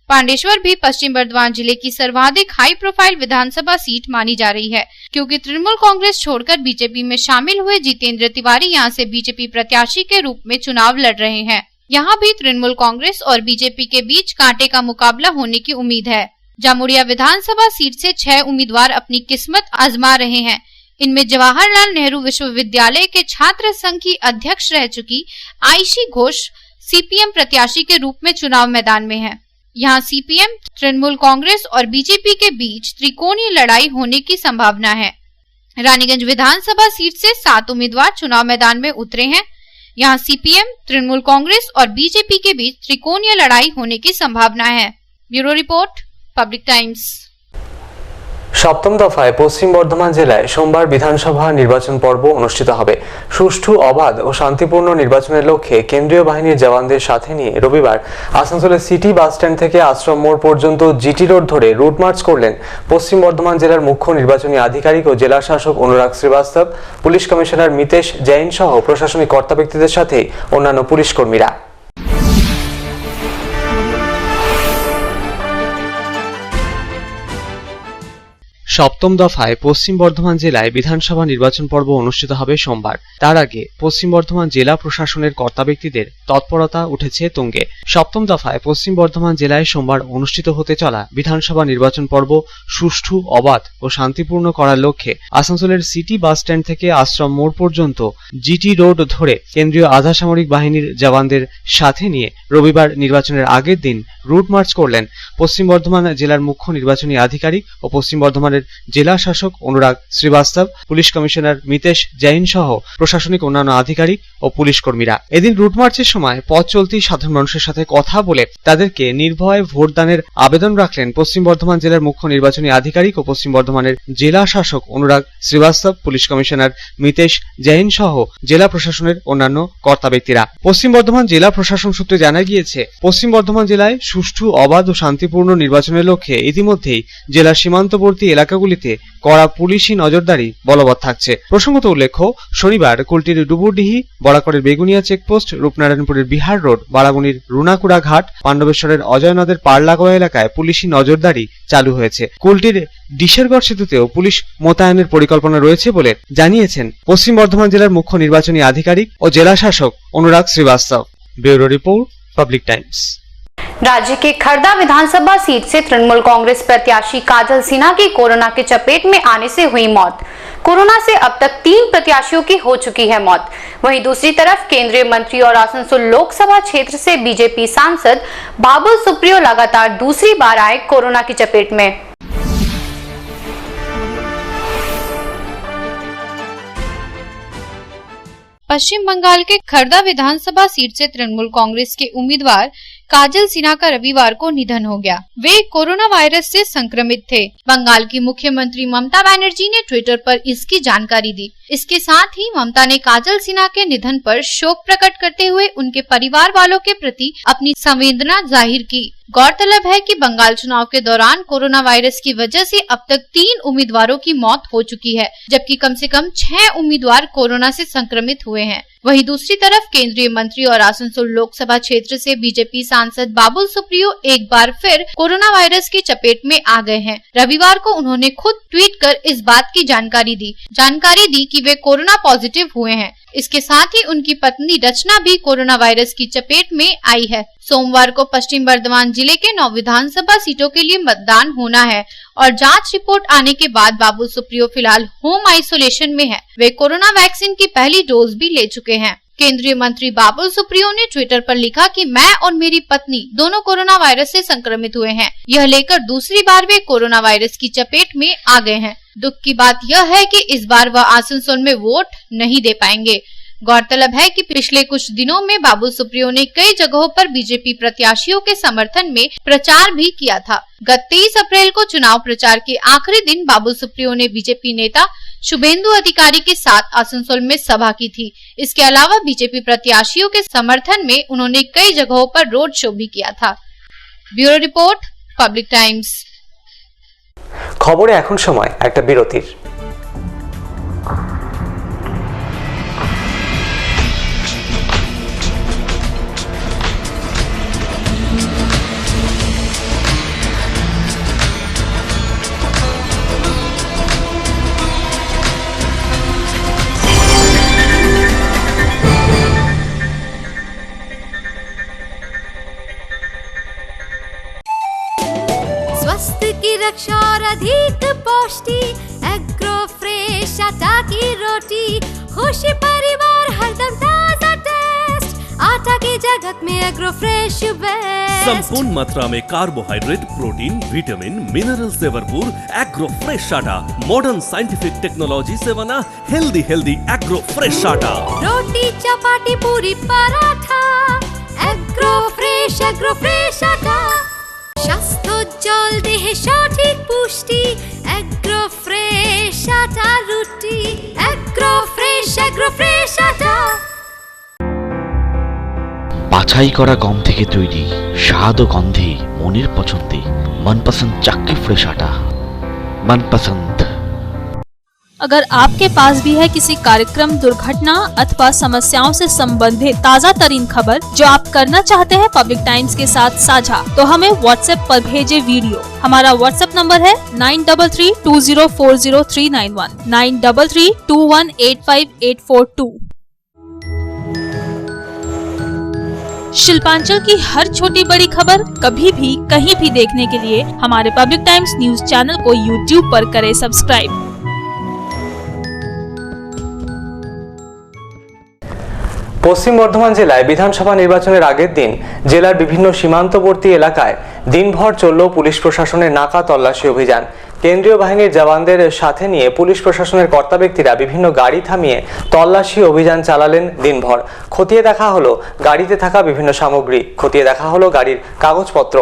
F: पांडेश्वर भी पश्चिम बर्धमान जिले की सर्वाधिक हाई प्रोफाइल विधानसभा सीट मानी जा रही है, क्योंकि तृणमूल कांग्रेस छोड़कर बीजेपी में शामिल हुए जितेंद्र तिवारी यहां से बीजेपी प्रत्याशी के रूप में चुनाव लड़ रहे हैं। यहां भी तृणमूल कांग्रेस और बीजेपी के बीच कांटे का मुकाबला होने की उम्मीद है। जामुड़िया विधानसभा सीट से 6 उम्मीदवार अपनी किस्मत आजमा रहे हैं। इनमें जवाहरलाल नेहरू विश्वविद्यालय के छात्र संघ की अध्यक्ष रह चुकी आयशी घोष सीपीएम प्रत्याशी के रूप में चुनाव मैदान में है। यहाँ सीपीएम, तृणमूल कांग्रेस और बीजेपी के बीच त्रिकोणीय लड़ाई होने की संभावना है। रानीगंज विधानसभा सीट से 7 उम्मीदवार चुनाव मैदान में उतरे हैं। यहाँ सीपीएम, तृणमूल कांग्रेस और बीजेपी के बीच त्रिकोणीय लड़ाई होने की संभावना है। Bureau report, public times.
B: সপ্তম দফায় পশ্চিম বর্ধমান জেলায় সোমবার বিধানসভা নির্বাচন পর্ব অনুষ্ঠিত হবে। সুষ্ঠু, অবাধ ও শান্তিপূর্ণ নির্বাচনের লক্ষ্যে কেন্দ্রীয় বাহিনীর জওয়ানদের সাথে নিয়ে রবিবার আসানসোলের সিটি বাস স্ট্যান্ড থেকে আশ্রম মোড় পর্যন্ত জিটি রোড ধরে রুট মার্চ করলেন পশ্চিম বর্ধমান জেলার মুখ্য নির্বাচনী আধিকারিক ও জেলা শাসক অনুরাগ শ্রীবাস্তব, পুলিশ কমিশনার মিতেশ জৈন সহ প্রশাসনিক কর্তা ব্যক্তিদের সাথে অন্যান্য পুলিশ কর্মীরা।
D: সপ্তম দফায় পশ্চিম বর্ধমান জেলায় বিধানসভা নির্বাচন পর্ব অনুষ্ঠিত হবে সোমবার। তার আগে পশ্চিম বর্ধমান জেলা প্রশাসনের কর্তা ব্যক্তিদের তৎপরতা উঠেছে তুঙ্গে। সপ্তম দফায় পশ্চিম বর্ধমান জেলায় সোমবার অনুষ্ঠিত হতে চলা বিধানসভা নির্বাচন পর্ব সুষ্ঠু, অবাধ ও শান্তিপূর্ণ করার লক্ষ্যে আসানসোলের সিটি বাস স্ট্যান্ড থেকে আশ্রম মোড় পর্যন্ত জিটি রোড ধরে কেন্দ্রীয় আধা সামরিক বাহিনীর জওয়ানদের সাথে নিয়ে রবিবার নির্বাচনের আগের দিন রুট মার্চ করলেন পশ্চিম বর্ধমান জেলার মুখ্য নির্বাচনী আধিকারিক ও পশ্চিম বর্ধমানের জেলা শাসক অনুরাগ শ্রীবাস্তব, পুলিশ কমিশনার মিতেশ জৈন সহ প্রশাসনিক অন্যান্য আধিকারিক ও পুলিশ কর্মীরা। এদিন রুট মার্চের সময় পথ চলতি সাধারণ মানুষের সাথে কথা বলে তাদেরকে নির্ভয়ে ভোটদানের আবেদন রাখলেন পশ্চিম বর্ধমান জেলার মুখ্য নির্বাচনী আধিকারিক ও পশ্চিম বর্ধমানের জেলা শাসক অনুরাগ শ্রীবাস্তব, পুলিশ কমিশনার মিতেশ জৈন সহ জেলা প্রশাসনের অন্যান্য কর্তা ব্যক্তিরা। পশ্চিম বর্ধমান জেলা প্রশাসন সূত্রে জানা গিয়েছে, পশ্চিম বর্ধমান জেলায় সুষ্ঠু, অবাধ ও শান্তিপূর্ণ নির্বাচনের লক্ষ্যে ইতিমধ্যেই জেলার সীমান্তবর্তী এলাকাগুলিতে কড়া পুলিশি নজরদারি বলবৎ থাকছে। প্রসঙ্গত উল্লেখ্য, শনিবার কুলটির ডুবুরডিহি, বরাকরের বেগুনিয়া চেকপোস্ট, রূপনারায়ণপুরের বিহার রোড, বারাবণীর রুনাকুড়া ঘাট, পাণ্ডবেশ্বরের অজয় নদের পাড়লাগোয়া এলাকায় পুলিশি নজরদারি চালু হয়েছে। কুলটির ডিশেরগড় সেতুতেও পুলিশ মোতায়েনের পরিকল্পনা রয়েছে বলে জানিয়েছেন পশ্চিম বর্ধমান জেলার মুখ্য নির্বাচনী আধিকারিক ও জেলা শাসক Anurag Srivastava. Bureau report, Public Times.
E: राज्य के खरदा विधानसभा सीट से तृणमूल कांग्रेस प्रत्याशी काजल सिन्हा की कोरोना के चपेट में आने से हुई मौत। कोरोना से अब तक 3 प्रत्याशियों की हो चुकी है मौत। वहीं दूसरी तरफ केंद्रीय मंत्री और आसनसोल लोकसभा क्षेत्र से बीजेपी सांसद बाबुल सुप्रियो लगातार दूसरी बार आए कोरोना की चपेट में।
F: पश्चिम बंगाल के खरदा विधानसभा सीट से तृणमूल कांग्रेस के उम्मीदवार काजल सिन्हा का रविवार को निधन हो गया। वे कोरोना वायरस से संक्रमित थे। बंगाल की मुख्यमंत्री ममता बनर्जी ने ट्विटर पर इसकी जानकारी दी। इसके साथ ही ममता ने काजल सिन्हा के निधन पर शोक प्रकट करते हुए उनके परिवार वालों के प्रति अपनी संवेदना जाहिर की। गौरतलब है कि बंगाल चुनाव के दौरान कोरोना वायरस की वजह से अब तक 3 उम्मीदवारों की मौत हो चुकी है, जबकि कम से कम 6 उम्मीदवार कोरोना से संक्रमित हुए हैं। वहीं दूसरी तरफ केंद्रीय मंत्री और आसनसोल लोकसभा क्षेत्र से बीजेपी सांसद बाबुल सुप्रियो एक बार फिर कोरोना वायरस की चपेट में आ गए हैं। रविवार को उन्होंने खुद ट्वीट कर इस बात की जानकारी दी कि वे कोरोना पॉजिटिव हुए हैं। इसके साथ ही उनकी पत्नी रचना भी कोरोना वायरस की चपेट में आई है। सोमवार को पश्चिम बर्धमान जिले के 9 विधानसभा सीटों के लिए मतदान होना है और जांच रिपोर्ट आने के बाद बाबुल सुप्रियो फिलहाल होम आइसोलेशन में है। वे कोरोना वैक्सीन की पहली डोज भी ले चुके हैं। केंद्रीय मंत्री बाबुल सुप्रियो ने ट्विटर पर लिखा कि मैं और मेरी पत्नी दोनों कोरोना वायरस से संक्रमित हुए हैं। यह लेकर दूसरी बार वे कोरोना वायरस की चपेट में आ गए हैं। दुख की बात यह है कि इस बार वह आसनसोल में वोट नहीं दे पाएंगे। गौरतलब है कि पिछले कुछ दिनों में बाबुल सुप्रियो ने कई जगहों पर बीजेपी प्रत्याशियों के समर्थन में प्रचार भी किया था। गत 23 अप्रैल को चुनाव प्रचार के आखिरी दिन बाबुल सुप्रियो ने बीजेपी नेता शुभेंदु अधिकारी के साथ आसनसोल में सभा की थी। इसके अलावा बीजेपी प्रत्याशियों के समर्थन में उन्होंने कई जगहों पर रोड शो भी किया था। Bureau report, public times.
B: খবরে এখন সময় একটা বিরতির।
O: स्वास्थ्य की रक्षा और अधिक पौष्टि एग्रो फ्रेश आटा की रोटी, खुशी परिवार हरदम ताजा टेस्ट, आटा की जगत में एग्रो फ्रेश बेस्ट।
N: संपूर्ण मात्रा में कार्बोहाइड्रेट, प्रोटीन, विटामिन, मिनरल से भरपूर एग्रो फ्रेश आटा मॉडर्न साइंटिफिक टेक्नोलॉजी से बना हेल्दी एग्रो फ्रेश आटा।
O: रोटी चपाटी पूरी पराठा एग्रो फ्रेश आटा, স্বাস্থ্যোজ্জ্বল দেহে সঠিক পুষ্টি এগ্রো ফ্রেশ আটা রুটি, এগ্রো ফ্রেশ আটা।
Q: বাছাই করা গম থেকে তৈরি স্বাদ ও গন্ধে মনের পছন্দে মনপসন্দ চাক্কি ফ্রেশ আটা, मनपसंद।
A: अगर आपके पास भी है किसी कार्यक्रम, दुर्घटना अथवा समस्याओं से संबंधित ताज़ा तरीन खबर जो आप करना चाहते हैं पब्लिक टाइम्स के साथ साझा, तो हमें व्हाट्सएप पर भेजे वीडियो। हमारा व्हाट्सएप नंबर है 9332040391 9332185842। शिल्पांचल की हर छोटी बड़ी खबर कभी भी कहीं भी देखने के लिए हमारे पब्लिक टाइम्स न्यूज चैनल को यूट्यूब पर करें सब्सक्राइब।
B: পশ্চিম বর্ধমান জেলায় বিধানসভা নির্বাচনের আগের দিন জেলার বিভিন্ন সীমান্তবর্তী এলাকায় দিনভর চলল পুলিশ প্রশাসনের নাকা তল্লাশি অভিযান। কেন্দ্রীয় বাহিনীর জওয়ানদের সাথে নিয়ে পুলিশ প্রশাসনের কর্তা ব্যক্তিরা বিভিন্ন গাড়ি থামিয়ে তল্লাশি অভিযান চালালেন দিনভর। খতিয়ে দেখা হলো গাড়িতে থাকা বিভিন্ন সামগ্রী, খতিয়ে দেখা হলো গাড়ির কাগজপত্র।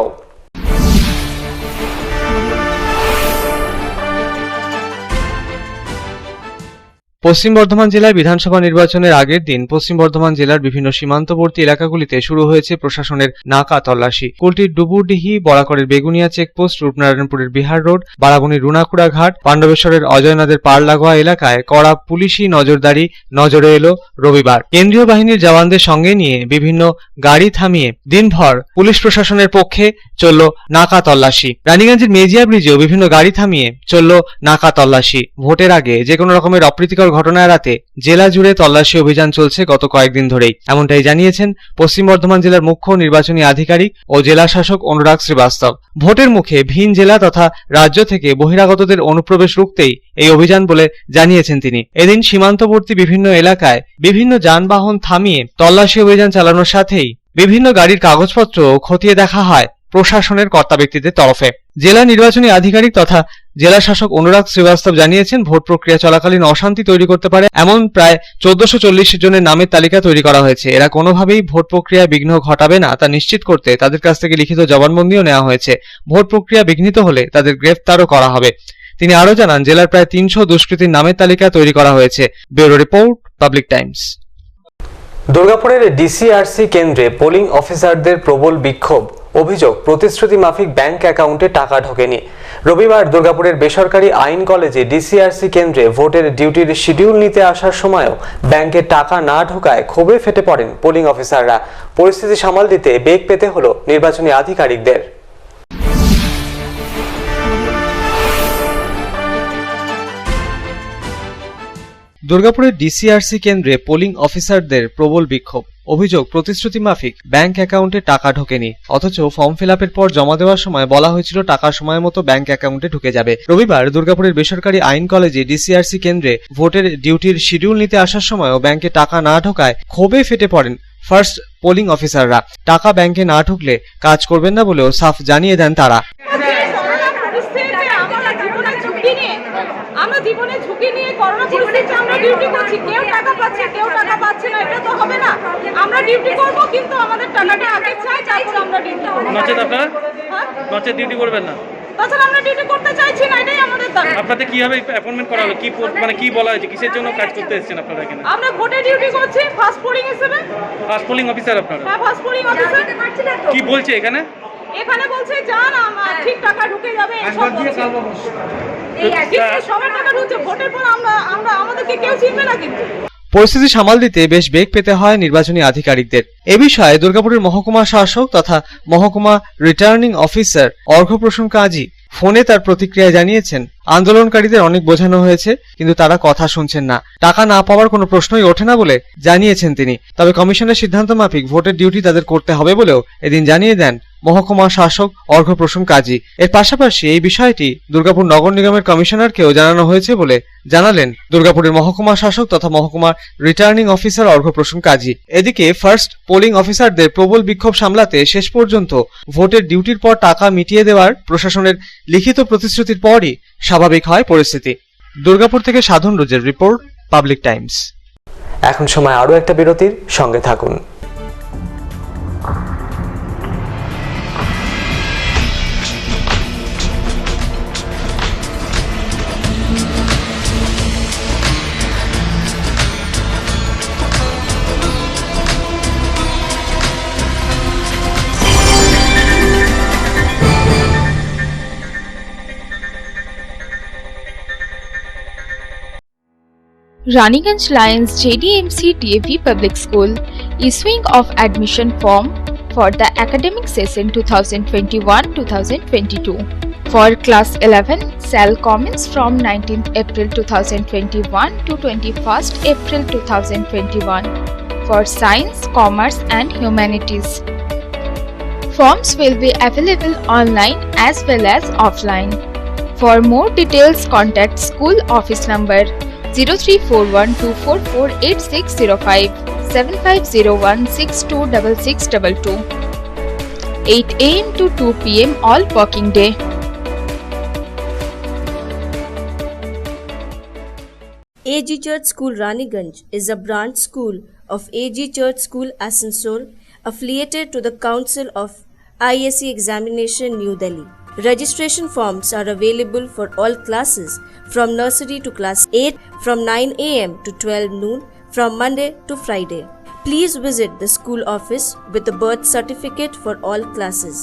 D: পশ্চিম বর্ধমান জেলায় বিধানসভা নির্বাচনের আগের দিন পশ্চিম বর্ধমান জেলার বিভিন্ন সীমান্তবর্তী এলাকাগুলিতে শুরু হয়েছে প্রশাসনের নাকা তল্লাশি। কুলটির ডুবুরডিহি, বরাকরের বেগুনিয়া চেকপোস্ট, রূপনারায়ণপুরের বিহার রোড, বারাগুনির রুনাকুড়া ঘাট, পাণ্ডবেশ্বরের অজয়নদের পাড় লাগোয়া এলাকায় কড়া পুলিশি নজরদারি নজরে এলো রবিবার। কেন্দ্রীয় বাহিনীর জওয়ানদের সঙ্গে নিয়ে বিভিন্ন গাড়ি থামিয়ে দিনভর পুলিশ প্রশাসনের পক্ষে চলল নাকা তল্লাশি। রানীগঞ্জের মেজিয়া ব্রিজেও বিভিন্ন গাড়ি থামিয়ে চলল নাকা তল্লাশি। ভোটের আগে যে কোনো রকমের অপ্রীতিকর ঘটনা এড়াতে জেলা জুড়ে তল্লাশি অভিযান চলছে গত কয়েকদিন ধরেই, এমনটাই জানিয়েছেন পশ্চিম বর্ধমান জেলার মুখ্য নির্বাচনী আধিকারিক ও জেলা শাসক অনুরাগ শ্রীবাস্তব। ভোটের মুখে ভিন জেলা তথা রাজ্য থেকে বহিরাগতদের অনুপ্রবেশ রুখতেই এই অভিযান বলে জানিয়েছেন তিনি। এদিন সীমান্তবর্তী বিভিন্ন এলাকায় বিভিন্ন যানবাহন থামিয়ে তল্লাশি অভিযান চালানোর সাথেই বিভিন্ন গাড়ির কাগজপত্র খতিয়ে দেখা হয় প্রশাসনের কর্তা ব্যক্তিদের তরফে। জেলা নির্বাচনী আধিকারিক তথা জেলা শাসক অনুরাগ শ্রীবাস্তব জানিয়েছেন, ভোট প্রক্রিয়া চলাকালীন অশান্তি তৈরি করতে পারে এমন প্রায় 1440 জনের নামের তালিকা তৈরি করা হয়েছে। এরা কোনোভাবেই ভোট প্রক্রিয়া বিঘ্ন ঘটাবে না তা নিশ্চিত করতে তাদের কাছ থেকে লিখিত জবানবন্দিও নেওয়া হয়েছে। ভোট প্রক্রিয়া বিঘ্নিত হলে তাদের গ্রেফতারও করা হবে। তিনি আরো জানান, জেলার প্রায় 300 দুষ্কৃতীর নামের তালিকা তৈরি করা হয়েছে। Bureau report, public Times.
B: দুর্গাপুরের ডিসিআরসি কেন্দ্রে পোলিং অফিসারদের প্রবল বিক্ষোভ। অভিযোগ, প্রতিশ্রুতি মাফিক ব্যাংক অ্যাকাউন্টে টাকা ঢোকেনি। রবিবার দুর্গাপুরের বেসরকারি আইন কলেজে ডিসিআরসি কেন্দ্রে ভোটের ডিউটির শিডিউল নিতে আসার সময়ও ব্যাংকে টাকা না ঢোকায় ক্ষোভে ফেটে পড়েন পোলিং অফিসাররা। পরিস্থিতি সামাল দিতে বেগ পেতে হলো নির্বাচনী আধিকারিকদের।
D: দুর্গাপুরের ডিসিআরসি কেন্দ্রে পোলিং অফিসারদের প্রবল বিক্ষোভ। অভিযোগ, প্রতিশ্রুতি মাফিক ব্যাংক অ্যাকাউন্টে টাকা ঢোকেনি, অথচ ফর্ম ফিল আপের পর জমা দেওয়ার সময় বলা হয়েছিল টাকা সময় মতো ব্যাংক অ্যাকাউন্টে ঢুকে যাবে। রবিবার দুর্গাপুরের বেসরকারি আইন কলেজে ডিসিআরসি কেন্দ্রে ভোটের ডিউটির শিডিউল নিতে আসার সময়ও ব্যাংকে টাকা না ঢোকায় ক্ষোভে ফেটে পড়েন ফার্স্ট পোলিং অফিসাররা। টাকা ব্যাংকে না ঢুকলে কাজ করবেন না বলেও সাফ জানিয়ে দেন তারা।
R: আমরা জীবনে ঝুঁকি নিয়ে করোনা পরিস্থিতিতে আমরা ডিউটি করছি, কেউ টাকা পাচ্ছে কেউ টাকা পাচ্ছে না, এটা তো হবে না। আমরা ডিউটি করব, কিন্তু আমাদের টাকাটা আগে চাই, তারপর আমরা ডিউটি করব।
S: নচেত আপনারা নচেত ডিউটি করবেন না।
R: তাছাড়া আমরা ডিউটি করতে চাইছি না, এটাই আমাদের দাবি।
S: আপনাদের কিভাবে অ্যাপয়েন্টমেন্ট করা হলো, কি মানে কি বলা হয়েছে, কিসের জন্য কাজ করতে এসেছেন আপনারা এখানে?
R: আমরা ভোটে ডিউটি করছি, ফার্স্ট পোলিং হিসেবে।
S: ফার্স্ট পোলিং অফিসার আপনারা?
R: হ্যাঁ, ফার্স্ট পোলিং অফিসার।
S: কি বলছে এখানে?
R: এখানে বলছে জান আমার ঠিক টাকা ঢুকে যাবে, সব সবার টাকা ঢুকছে, ভোটের পর আমরা আমাদেরকে কেউ চিনবে না। কিন্তু
D: পরিস্থিতি সামাল দিতে বেশ বেগ পেতে হয় নির্বাচনী আধিকারিকদের। এ বিষয়ে দুর্গাপুরের মহকুমা শাসক তথা মহকুমা রিটার্নিং অফিসার অর্ঘ্যপ্রসূন কাজী ফোনে তার প্রতিক্রিয়া জানিয়েছেন, আন্দোলনকারীদের অনেক বোঝানো হয়েছে, কিন্তু তারা কথা শুনছেন না। টাকা না পাওয়ার কোনো প্রশ্নই ওঠে না বলে জানিয়েছেন তিনি। তবে কমিশনের সিদ্ধান্ত মাফিক ভোটের ডিউটি তাদের করতে হবে বলেও এদিন জানিয়ে দেন মহকুমা শাসক অর্ঘ্যপ্রসূন কাজী। এর পাশাপাশি এই বিষয়টি দুর্গাপুর নগর নিগমের কমিশনারকেও জানানো হয়েছে বলে জানালেন দুর্গাপুরের মহকুমা শাসক তথা মহকুমার রিটার্নিং অফিসার অর্ঘ্যপ্রসূন কাজী। এদিকে ফার্স্ট পোলিং অফিসারদের প্রবল বিক্ষোভ সামলাতে শেষ পর্যন্ত ভোটের ডিউটির পর টাকা মিটিয়ে দেওয়ার প্রশাসনের লিখিত প্রতিশ্রুতির পরই স্বাভাবিক হয় পরিস্থিতি। দুর্গাপুর থেকে সাধন রোজের রিপোর্ট, পাবলিক টাইমস।
B: এখন সময় আরো একটা বিরতির, সঙ্গে থাকুন।
F: Raniganj Lions JDMC TAV Public School issuing of admission form for the academic session 2021-2022. For class 11 shall commence from 19th April 2021 to 21st April 2021 for science, commerce and humanities. Forms will be available online as well as offline. For more details, contact school office number 0341244865 7501626622 8 AM to 2 PM all working day.
T: AG Church School Raniganj is a branch school of AG Church School Asansol, affiliated to the Council of ISC Examination New Delhi. Registration forms are available for all classes from nursery to class 8 from 9 AM to 12 noon from Monday to Friday. Please visit the school office with a birth certificate for all classes.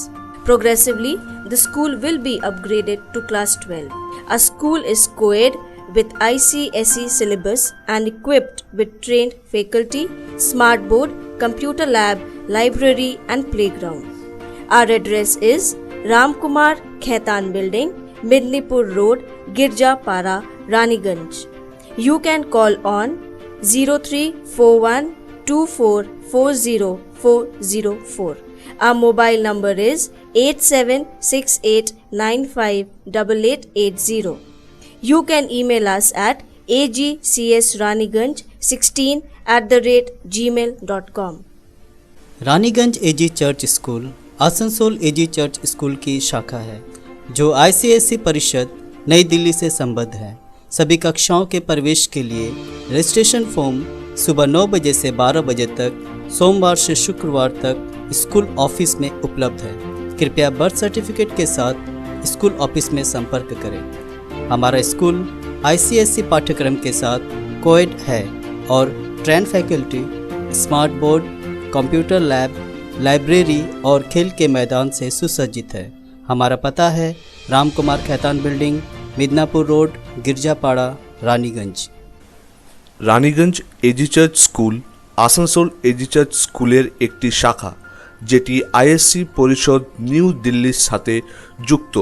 T: Progressively, the school will be upgraded to class 12. Our school is co-ed with ICSE syllabus and equipped with trained faculty, smart board, computer lab, library and playground. Our address is Ramkumar Khaitan Building, Midnipur Road, Girjapara, Raniganj. You can call on 0341244004. Our mobile number is 8768958880. You can email us at agcsraniganj16@gmail.com.
U: Raniganj AG church school Asansol AG church school की शाखा है जो ICSE परिषद नई दिल्ली से संबद्ध है। सभी कक्षाओं के प्रवेश के लिए रजिस्ट्रेशन फॉर्म सुबह 9 बजे से 12 बजे तक सोमवार से शुक्रवार तक स्कूल ऑफिस में उपलब्ध है। कृपया बर्थ सर्टिफिकेट के साथ स्कूल ऑफिस में संपर्क करें। हमारा स्कूल ICSE पाठ्यक्रम के साथ कोएड है और train faculty, smart board, computer lab, library और खेल के मैदान से सुसज्जित है। हमारा पता है Ram Kumar Khaitan building, Midnapore road, Girjapara, Raniganj.
C: Raniganj AG church school Asansol AG church স্কুলের একটি শাখা, যেটি আইএসসি পরিষদ নিউ দিল্লির সাথে যুক্ত।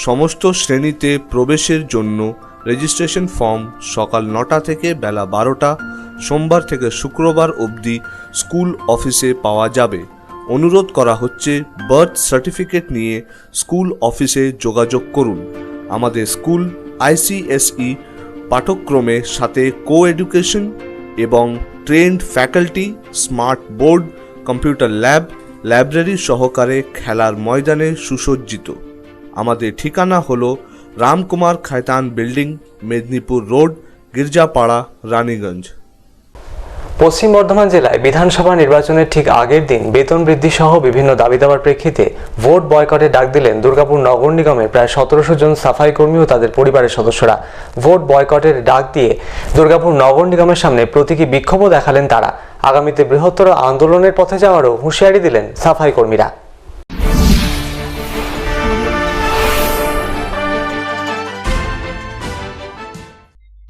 C: সমস্ত শ্রেণীতে প্রবেশের জন্য রেজিস্ট্রেশন ফর্ম সকাল 9টা থেকে বেলা 12টা সোমবার থেকে শুক্রবার অবধি স্কুল অফিসে পাওয়া যাবে। অনুরোধ করা হচ্ছে বার্থ সার্টিফিকেট নিয়ে স্কুল অফিসে যোগাযোগ করুন। আমাদের স্কুল আইসিএসই পাঠ্যক্রমের সাথে কো এডুকেশন এবং trend faculty, smart board, computer lab, library সহকারে খেলার ময়দানে সুসজ্জিত। আমাদের ঠিকানা হলো রামকুমার খায়তান বিল্ডিং, মেদিনীপুর রোড, গির্জাপাড়া, রানীগঞ্জ।
B: পশ্চিম বর্ধমান জেলায় বিধানসভা নির্বাচনের ঠিক আগের দিন বেতন বৃদ্ধি সহ বিভিন্ন দাবি দাবার প্রেক্ষিতে ভোট বয়কটের ডাক দিলেন দুর্গাপুর নগর নিগমের প্রায় 1700 জন সাফাই কর্মী ও তাদের পরিবারের সদস্যরা। ভোট বয়কটের ডাক দিয়ে দুর্গাপুর নগর নিগমের সামনে প্রতীকী বিক্ষোভও দেখালেন তারা। আগামীতে বৃহত্তর আন্দোলনের পথে যাওয়ারও হুঁশিয়ারি দিলেন সাফাই কর্মীরা।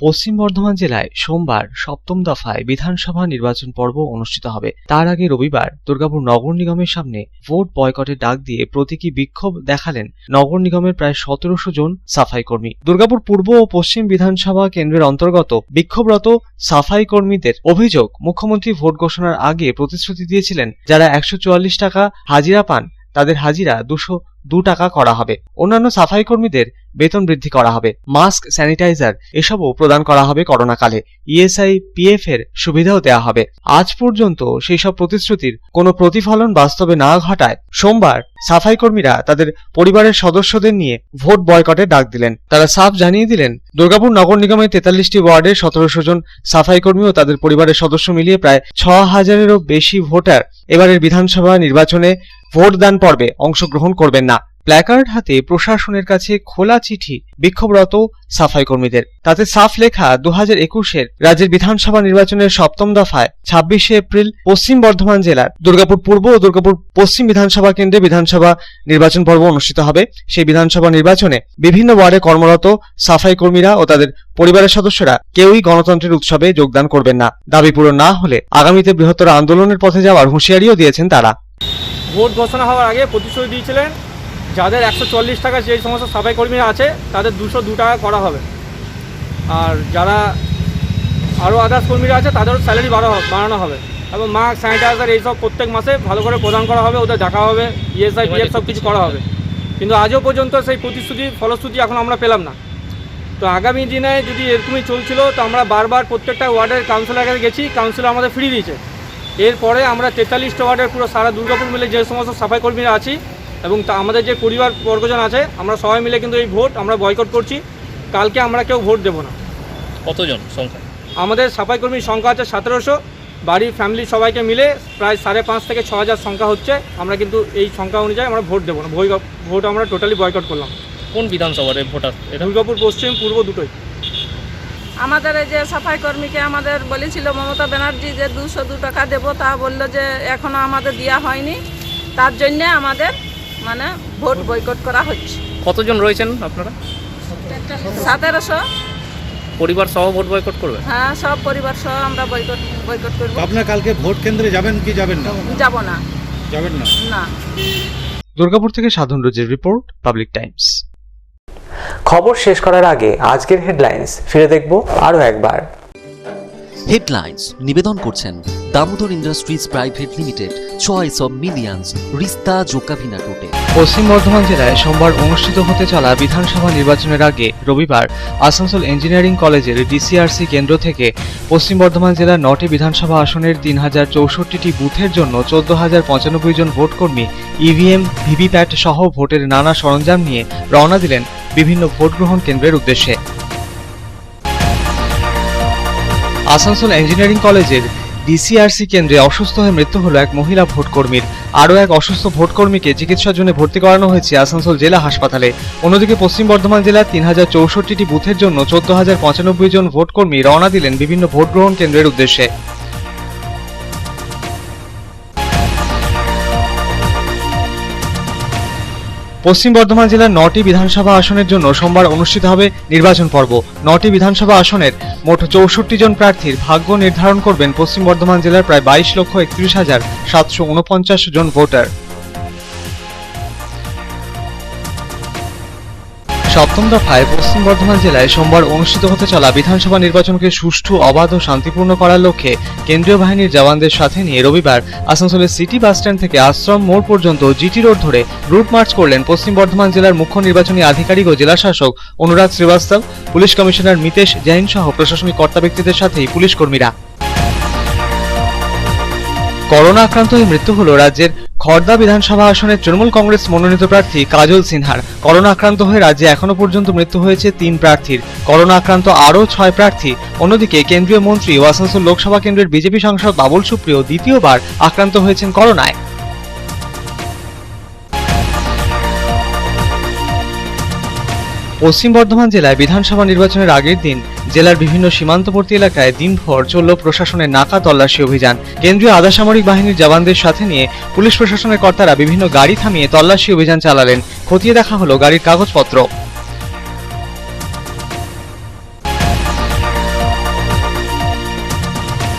D: পশ্চিম বর্ধমান জেলায় সোমবার সপ্তম দফায় বিধানসভা নির্বাচন পর্ব অনুষ্ঠিত হবে। তার আগে রবিবার দুর্গাপুর নগর নিগমের সামনে ভোট বয়কটের ডাক দিয়ে প্রতীকী বিক্ষোভ দেখালেন নগর নিগমের প্রায় 1700 জন সাফাই কর্মী। দুর্গাপুর পূর্ব ও পশ্চিম বিধানসভা কেন্দ্রের অন্তর্গত বিক্ষোভরত সাফাই কর্মীদের অভিযোগ, মুখ্যমন্ত্রী ভোট ঘোষণার আগে প্রতিশ্রুতি দিয়েছিলেন যারা 144 টাকা হাজিরা পান তাদের হাজিরা 202 টাকা করা হবে। অন্যান্য সাফাই কর্মীদের বেতন বৃদ্ধি করা হবে, মাস্ক, স্যানিটাইজার এসবও প্রদান করা হবে করোনাকালে। ইএসআই, পিএফ এর সুবিধাও দেওয়া হবে। আজ পর্যন্ত সেই সব প্রতিশ্রুতির কোনো প্রতিফলন বাস্তবে না ঘটায় সোমবার সাফাই কর্মীরা তাদের পরিবারের সদস্যদের নিয়ে ভোট বয়কটের ডাক দিলেন। তারা সাফ জানিয়ে দিলেন, দুর্গাপুর নগর নিগমের 43টি ওয়ার্ডের 1700 জন সাফাই কর্মী ও তাদের পরিবারের সদস্য মিলিয়ে প্রায় 6000-এরও বেশি ভোটার এবারের বিধানসভা নির্বাচনে ভোটদান পর্বে অংশগ্রহণ করবেন না। প্ল্যাকার্ড হাতে প্রশাসনের কাছে খোলা চিঠি বিক্ষোভরত সাফাই কর্মীদের। তাতে সাফ লেখা 2021-এর রাজ্যের বিধানসভা নির্বাচনের সপ্তম দফায় 26শে এপ্রিল পশ্চিম বর্ধমান জেলার দুর্গাপুর পূর্ব ও দুর্গাপুর পশ্চিম বিধানসভা কেন্দ্রে বিধানসভা নির্বাচন পর্ব অনুষ্ঠিত হবে। সেই বিধানসভা নির্বাচনে বিভিন্ন ওয়ার্ডে কর্মরত সাফাই কর্মীরা ও তাদের পরিবারের সদস্যরা কেউই গণতন্ত্রের উৎসবে যোগদান করবেন না। দাবি পূরণ না হলে আগামীতে বৃহত্তর আন্দোলনের পথে যাওয়ার হুঁশিয়ারিও দিয়েছেন তারা।
S: ভোট ঘোষণা হওয়ার আগে প্রতিশ্রুতি দিয়েছিলেন যাদের 140 টাকা যে সমস্ত সাফাই কর্মীরা আছে তাদের 202 টাকা করা হবে, আর যারা আরও আদার্স কর্মীরা আছে তাদেরও স্যালারি বাড়ানো হবে এবং মাস্ক, স্যানিটাইজার এইসব প্রত্যেক মাসে ভালো করে প্রদান করা হবে, ওদের দেখা হবে, ইএসআই, পিএফ সব কিছু করা হবে। কিন্তু আজও পর্যন্ত সেই ফলশ্রুতি এখন আমরা পেলাম না। তো আগামী দিনে যদি এরকমই চলছিল তো আমরা বারবার প্রত্যেকটা ওয়ার্ডের কাউন্সিলরের কাছে গেছি, কাউন্সিলর আমাদের ফ্রি দিয়েছে। এরপরে আমরা 43টা ওয়ার্ডের পুরো সারা দুর্গাপুর মিলে যে সমস্ত সাফাই কর্মীরা আছি এবং আমাদের যে পরিবার বর্গজন আছে আমরা সবাই মিলে কিন্তু এই ভোট আমরা বয়কট করছি। কালকে আমরা কেউ ভোট দেব না।
V: কতজন সংখ্যা? আমাদের
S: সাফাই কর্মীর সংখ্যা আছে 1700, বাড়ির ফ্যামিলি সবাইকে মিলে প্রায় 5,500 থেকে 6,000 সংখ্যা হচ্ছে। আমরা কিন্তু এই সংখ্যা অনুযায়ী আমরা ভোট দেবো না, ভোট আমরা টোটালি বয়কট করলাম।
V: কোন বিধানসভার ভোটার?
S: দুর্গাপুর পশ্চিম, পূর্ব দুটোই।
R: আমাদের এই যে সাফাই কর্মীকে আমাদের বলেছিল মমতা ব্যানার্জি যে 202 টাকা দেবো, তা বললো যে এখনো আমাদের দেওয়া হয়নি, তার জন্য আমাদের মানে ভোট বয়কট করা হচ্ছে।
V: কতজন রয়েছেন আপনারা?
R: 1700।
V: পরিবার সহ ভোট বয়কট করবে?
R: হ্যাঁ, সব পরিবার সহ আমরা বয়কট করব।
W: আপনারা কালকে ভোট কেন্দ্রে যাবেন কি যাবেন না?
R: যাব না।
W: যাবেন না?
R: না।
D: দুর্গাপুর থেকে সাধন রোজের রিপোর্ট, পাবলিক টাইমস।
B: খবর শেষ করার আগে আজকের হেডলাইন্স ফিরে দেখব আরো একবার।
X: হেডলাইন্স নিবেদন করছেন Damodar industries private limited, choice of millions, রিস্তা জোকাভিনা টোটে।
D: পশ্চিম বর্ধমান জেলায় সোমবার অনুষ্ঠিত হতে চলা বিধানসভা নির্বাচনের আগে রবিবার আসানসোল ইঞ্জিনিয়ারিং কলেজের ডিসিআরসি কেন্দ্র থেকে পশ্চিম বর্ধমান জেলার 9টি বিধানসভা আসনের 3064টি বুথের জন্য 14,095 জন ভোটকর্মী ইভিএম, ভিভিপ্যাট সহ ভোটের নানা সরঞ্জাম নিয়ে রওনা দিলেন বিভিন্ন ভোট গ্রহণ কেন্দ্রের উদ্দেশ্যে। আসানসোল ইঞ্জিনিয়ারিং কলেজের ডিসিআরসি কেন্দ্রে অসুস্থ হয়ে মৃত্যু হলো এক মহিলা ভোটকর্মীর। আরও এক অসুস্থ ভোটকর্মীকে চিকিৎসার জন্য ভর্তি করানো হয়েছে আসানসোল জেলা হাসপাতালে। অন্যদিকে পশ্চিম বর্ধমান জেলার 3064টি বুথের জন্য 14,095 জন ভোটকর্মী রওনা দিলেন বিভিন্ন ভোট গ্রহণ কেন্দ্রের উদ্দেশ্যে। পশ্চিম বর্ধমান জেলার 9টি বিধানসভা আসনের জন্য সোমবার অনুষ্ঠিত হবে নির্বাচন পর্ব। 9টি বিধানসভা আসনের মোট 64 জন প্রার্থীর ভাগ্য নির্ধারণ করবেন পশ্চিম বর্ধমান জেলার প্রায় 22,31,749 জন ভোটার। সপ্তম দফায় পশ্চিম বর্ধমান জেলায় সোমবার অনুষ্ঠিত হতে চলা বিধানসভা নির্বাচনকে সুষ্ঠু, অবাধ ও শান্তিপূর্ণ করার লক্ষ্যে কেন্দ্রীয় বাহিনীর জওয়ানদের সাথে নিয়ে রবিবার আসানসোলের সিটি বাসস্ট্যান্ড থেকে আশ্রম মোড় পর্যন্ত জিটি রোড ধরে রুট মার্চ করলেন পশ্চিম বর্ধমান জেলার মুখ্য নির্বাচনী আধিকারিক ও জেলা শাসক অনুরাগ শ্রীবাস্তব, পুলিশ কমিশনার মিতেশ জৈন সহ প্রশাসনিক কর্তা ব্যক্তিদের সাথেই পুলিশ কর্মীরা। করোনা আক্রান্ত হয়ে মৃত্যু হল রাজ্যের খড়দা বিধানসভা আসনের তৃণমূল কংগ্রেস মনোনীত প্রার্থী কাজল সিনহার। করোনা আক্রান্ত হয়ে রাজ্যে এখনো পর্যন্ত মৃত্যু হয়েছে 3 প্রার্থীর। করোনা আক্রান্ত আরও 6 প্রার্থী। অন্যদিকে কেন্দ্রীয় মন্ত্রী ও আসানসোল লোকসভা কেন্দ্রের বিজেপি সাংসদ বাবুল সুপ্রিয় দ্বিতীয়বার আক্রান্ত হয়েছেন করোনায়। পশ্চিম বর্ধমান জেলায় বিধানসভা নির্বাচনের আগের দিন জেলার বিভিন্ন সীমান্তবর্তী এলাকায় দিনভর চলল প্রশাসনের নাকা তল্লাশি অভিযান। কেন্দ্রীয় আধা সামরিক বাহিনীর জওয়ানদের সাথে নিয়ে পুলিশ প্রশাসনের কর্তারা বিভিন্ন গাড়ি থামিয়ে তল্লাশি অভিযান চালালেন। খতিয়ে দেখা হলো গাড়ির কাগজপত্র।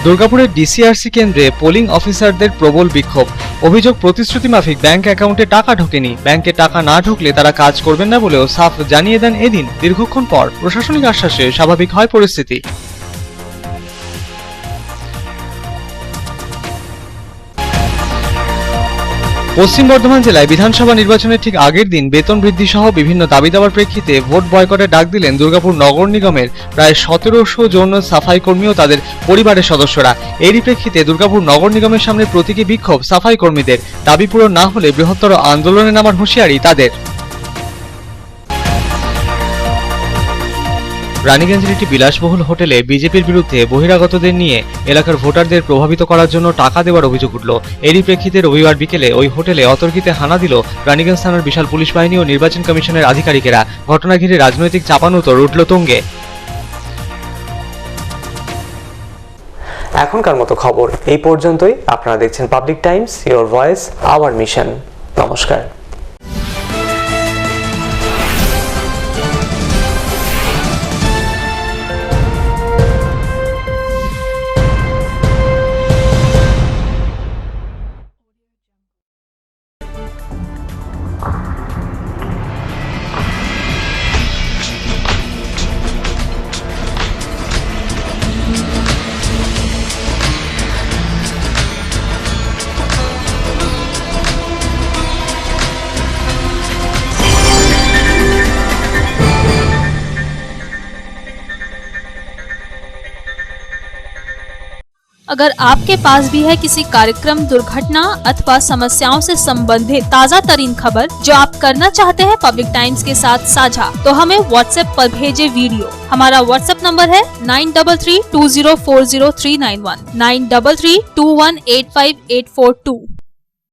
D: দুর্গাপুরের ডিসিআরসি কেন্দ্রে পোলিং অফিসারদের প্রবল বিক্ষোভ। অভিযোগ, প্রতিশ্রুতি মাফিক ব্যাংক অ্যাকাউন্টে টাকা ঢোকেনি। ব্যাংকে টাকা না ঢুকলে তারা কাজ করবেন না বলেও সাফ জানিয়ে দেন এদিন। দীর্ঘক্ষণ পর প্রশাসনিক আশ্বাসে স্বাভাবিক হয় পরিস্থিতি। পশ্চিম বর্ধমান জেলায় বিধানসভা নির্বাচনের ঠিক আগের দিন বেতন বৃদ্ধি সহ বিভিন্ন দাবি দাবার প্রেক্ষিতে ভোট বয়কটের ডাক দিলেন দুর্গাপুর নগর নিগমের প্রায় 1700 জন সাফাই কর্মী ও তাদের পরিবারের সদস্যরা। এরই প্রেক্ষিতে দুর্গাপুর নগর নিগমের সামনে প্রতীকী বিক্ষোভ সাফাই কর্মীদের। দাবি পূরণ না হলে বৃহত্তর আন্দোলনে নামার হুঁশিয়ারি তাদের। রানীগঞ্জের একটি বিলাসবহুল হোটেলে বিজেপির বিরুদ্ধে বহিরাগতদের নিয়ে এলাকার ভোটারদের প্রভাবিত করার জন্য টাকা দেওয়ার অভিযোগ উঠল। এরই প্রেক্ষিতে রবিবার বিকেলে ওই হোটেলে অতর্কিতে হানা দিল রানীগঞ্জ থানার বিশাল পুলিশ বাহিনী ও নির্বাচন কমিশনের আধিকারিকেরা। ঘটনা ঘিরে রাজনৈতিক চাপানুতর উঠল তুঙ্গে।
B: এখনকার মতো খবর এই পর্যন্তই। আপনারা দেখছেন public Times, your voice hour mission. নমস্কার।
A: अगर आपके पास भी है किसी कार्यक्रम, दुर्घटना अथवा समस्याओं से संबंधित ताज़ा तरीन खबर जो आप करना चाहते हैं पब्लिक टाइम्स के साथ साझा, तो हमें व्हाट्सएप पर भेजे वीडियो। हमारा व्हाट्सएप नंबर है 9332040391 9332185842।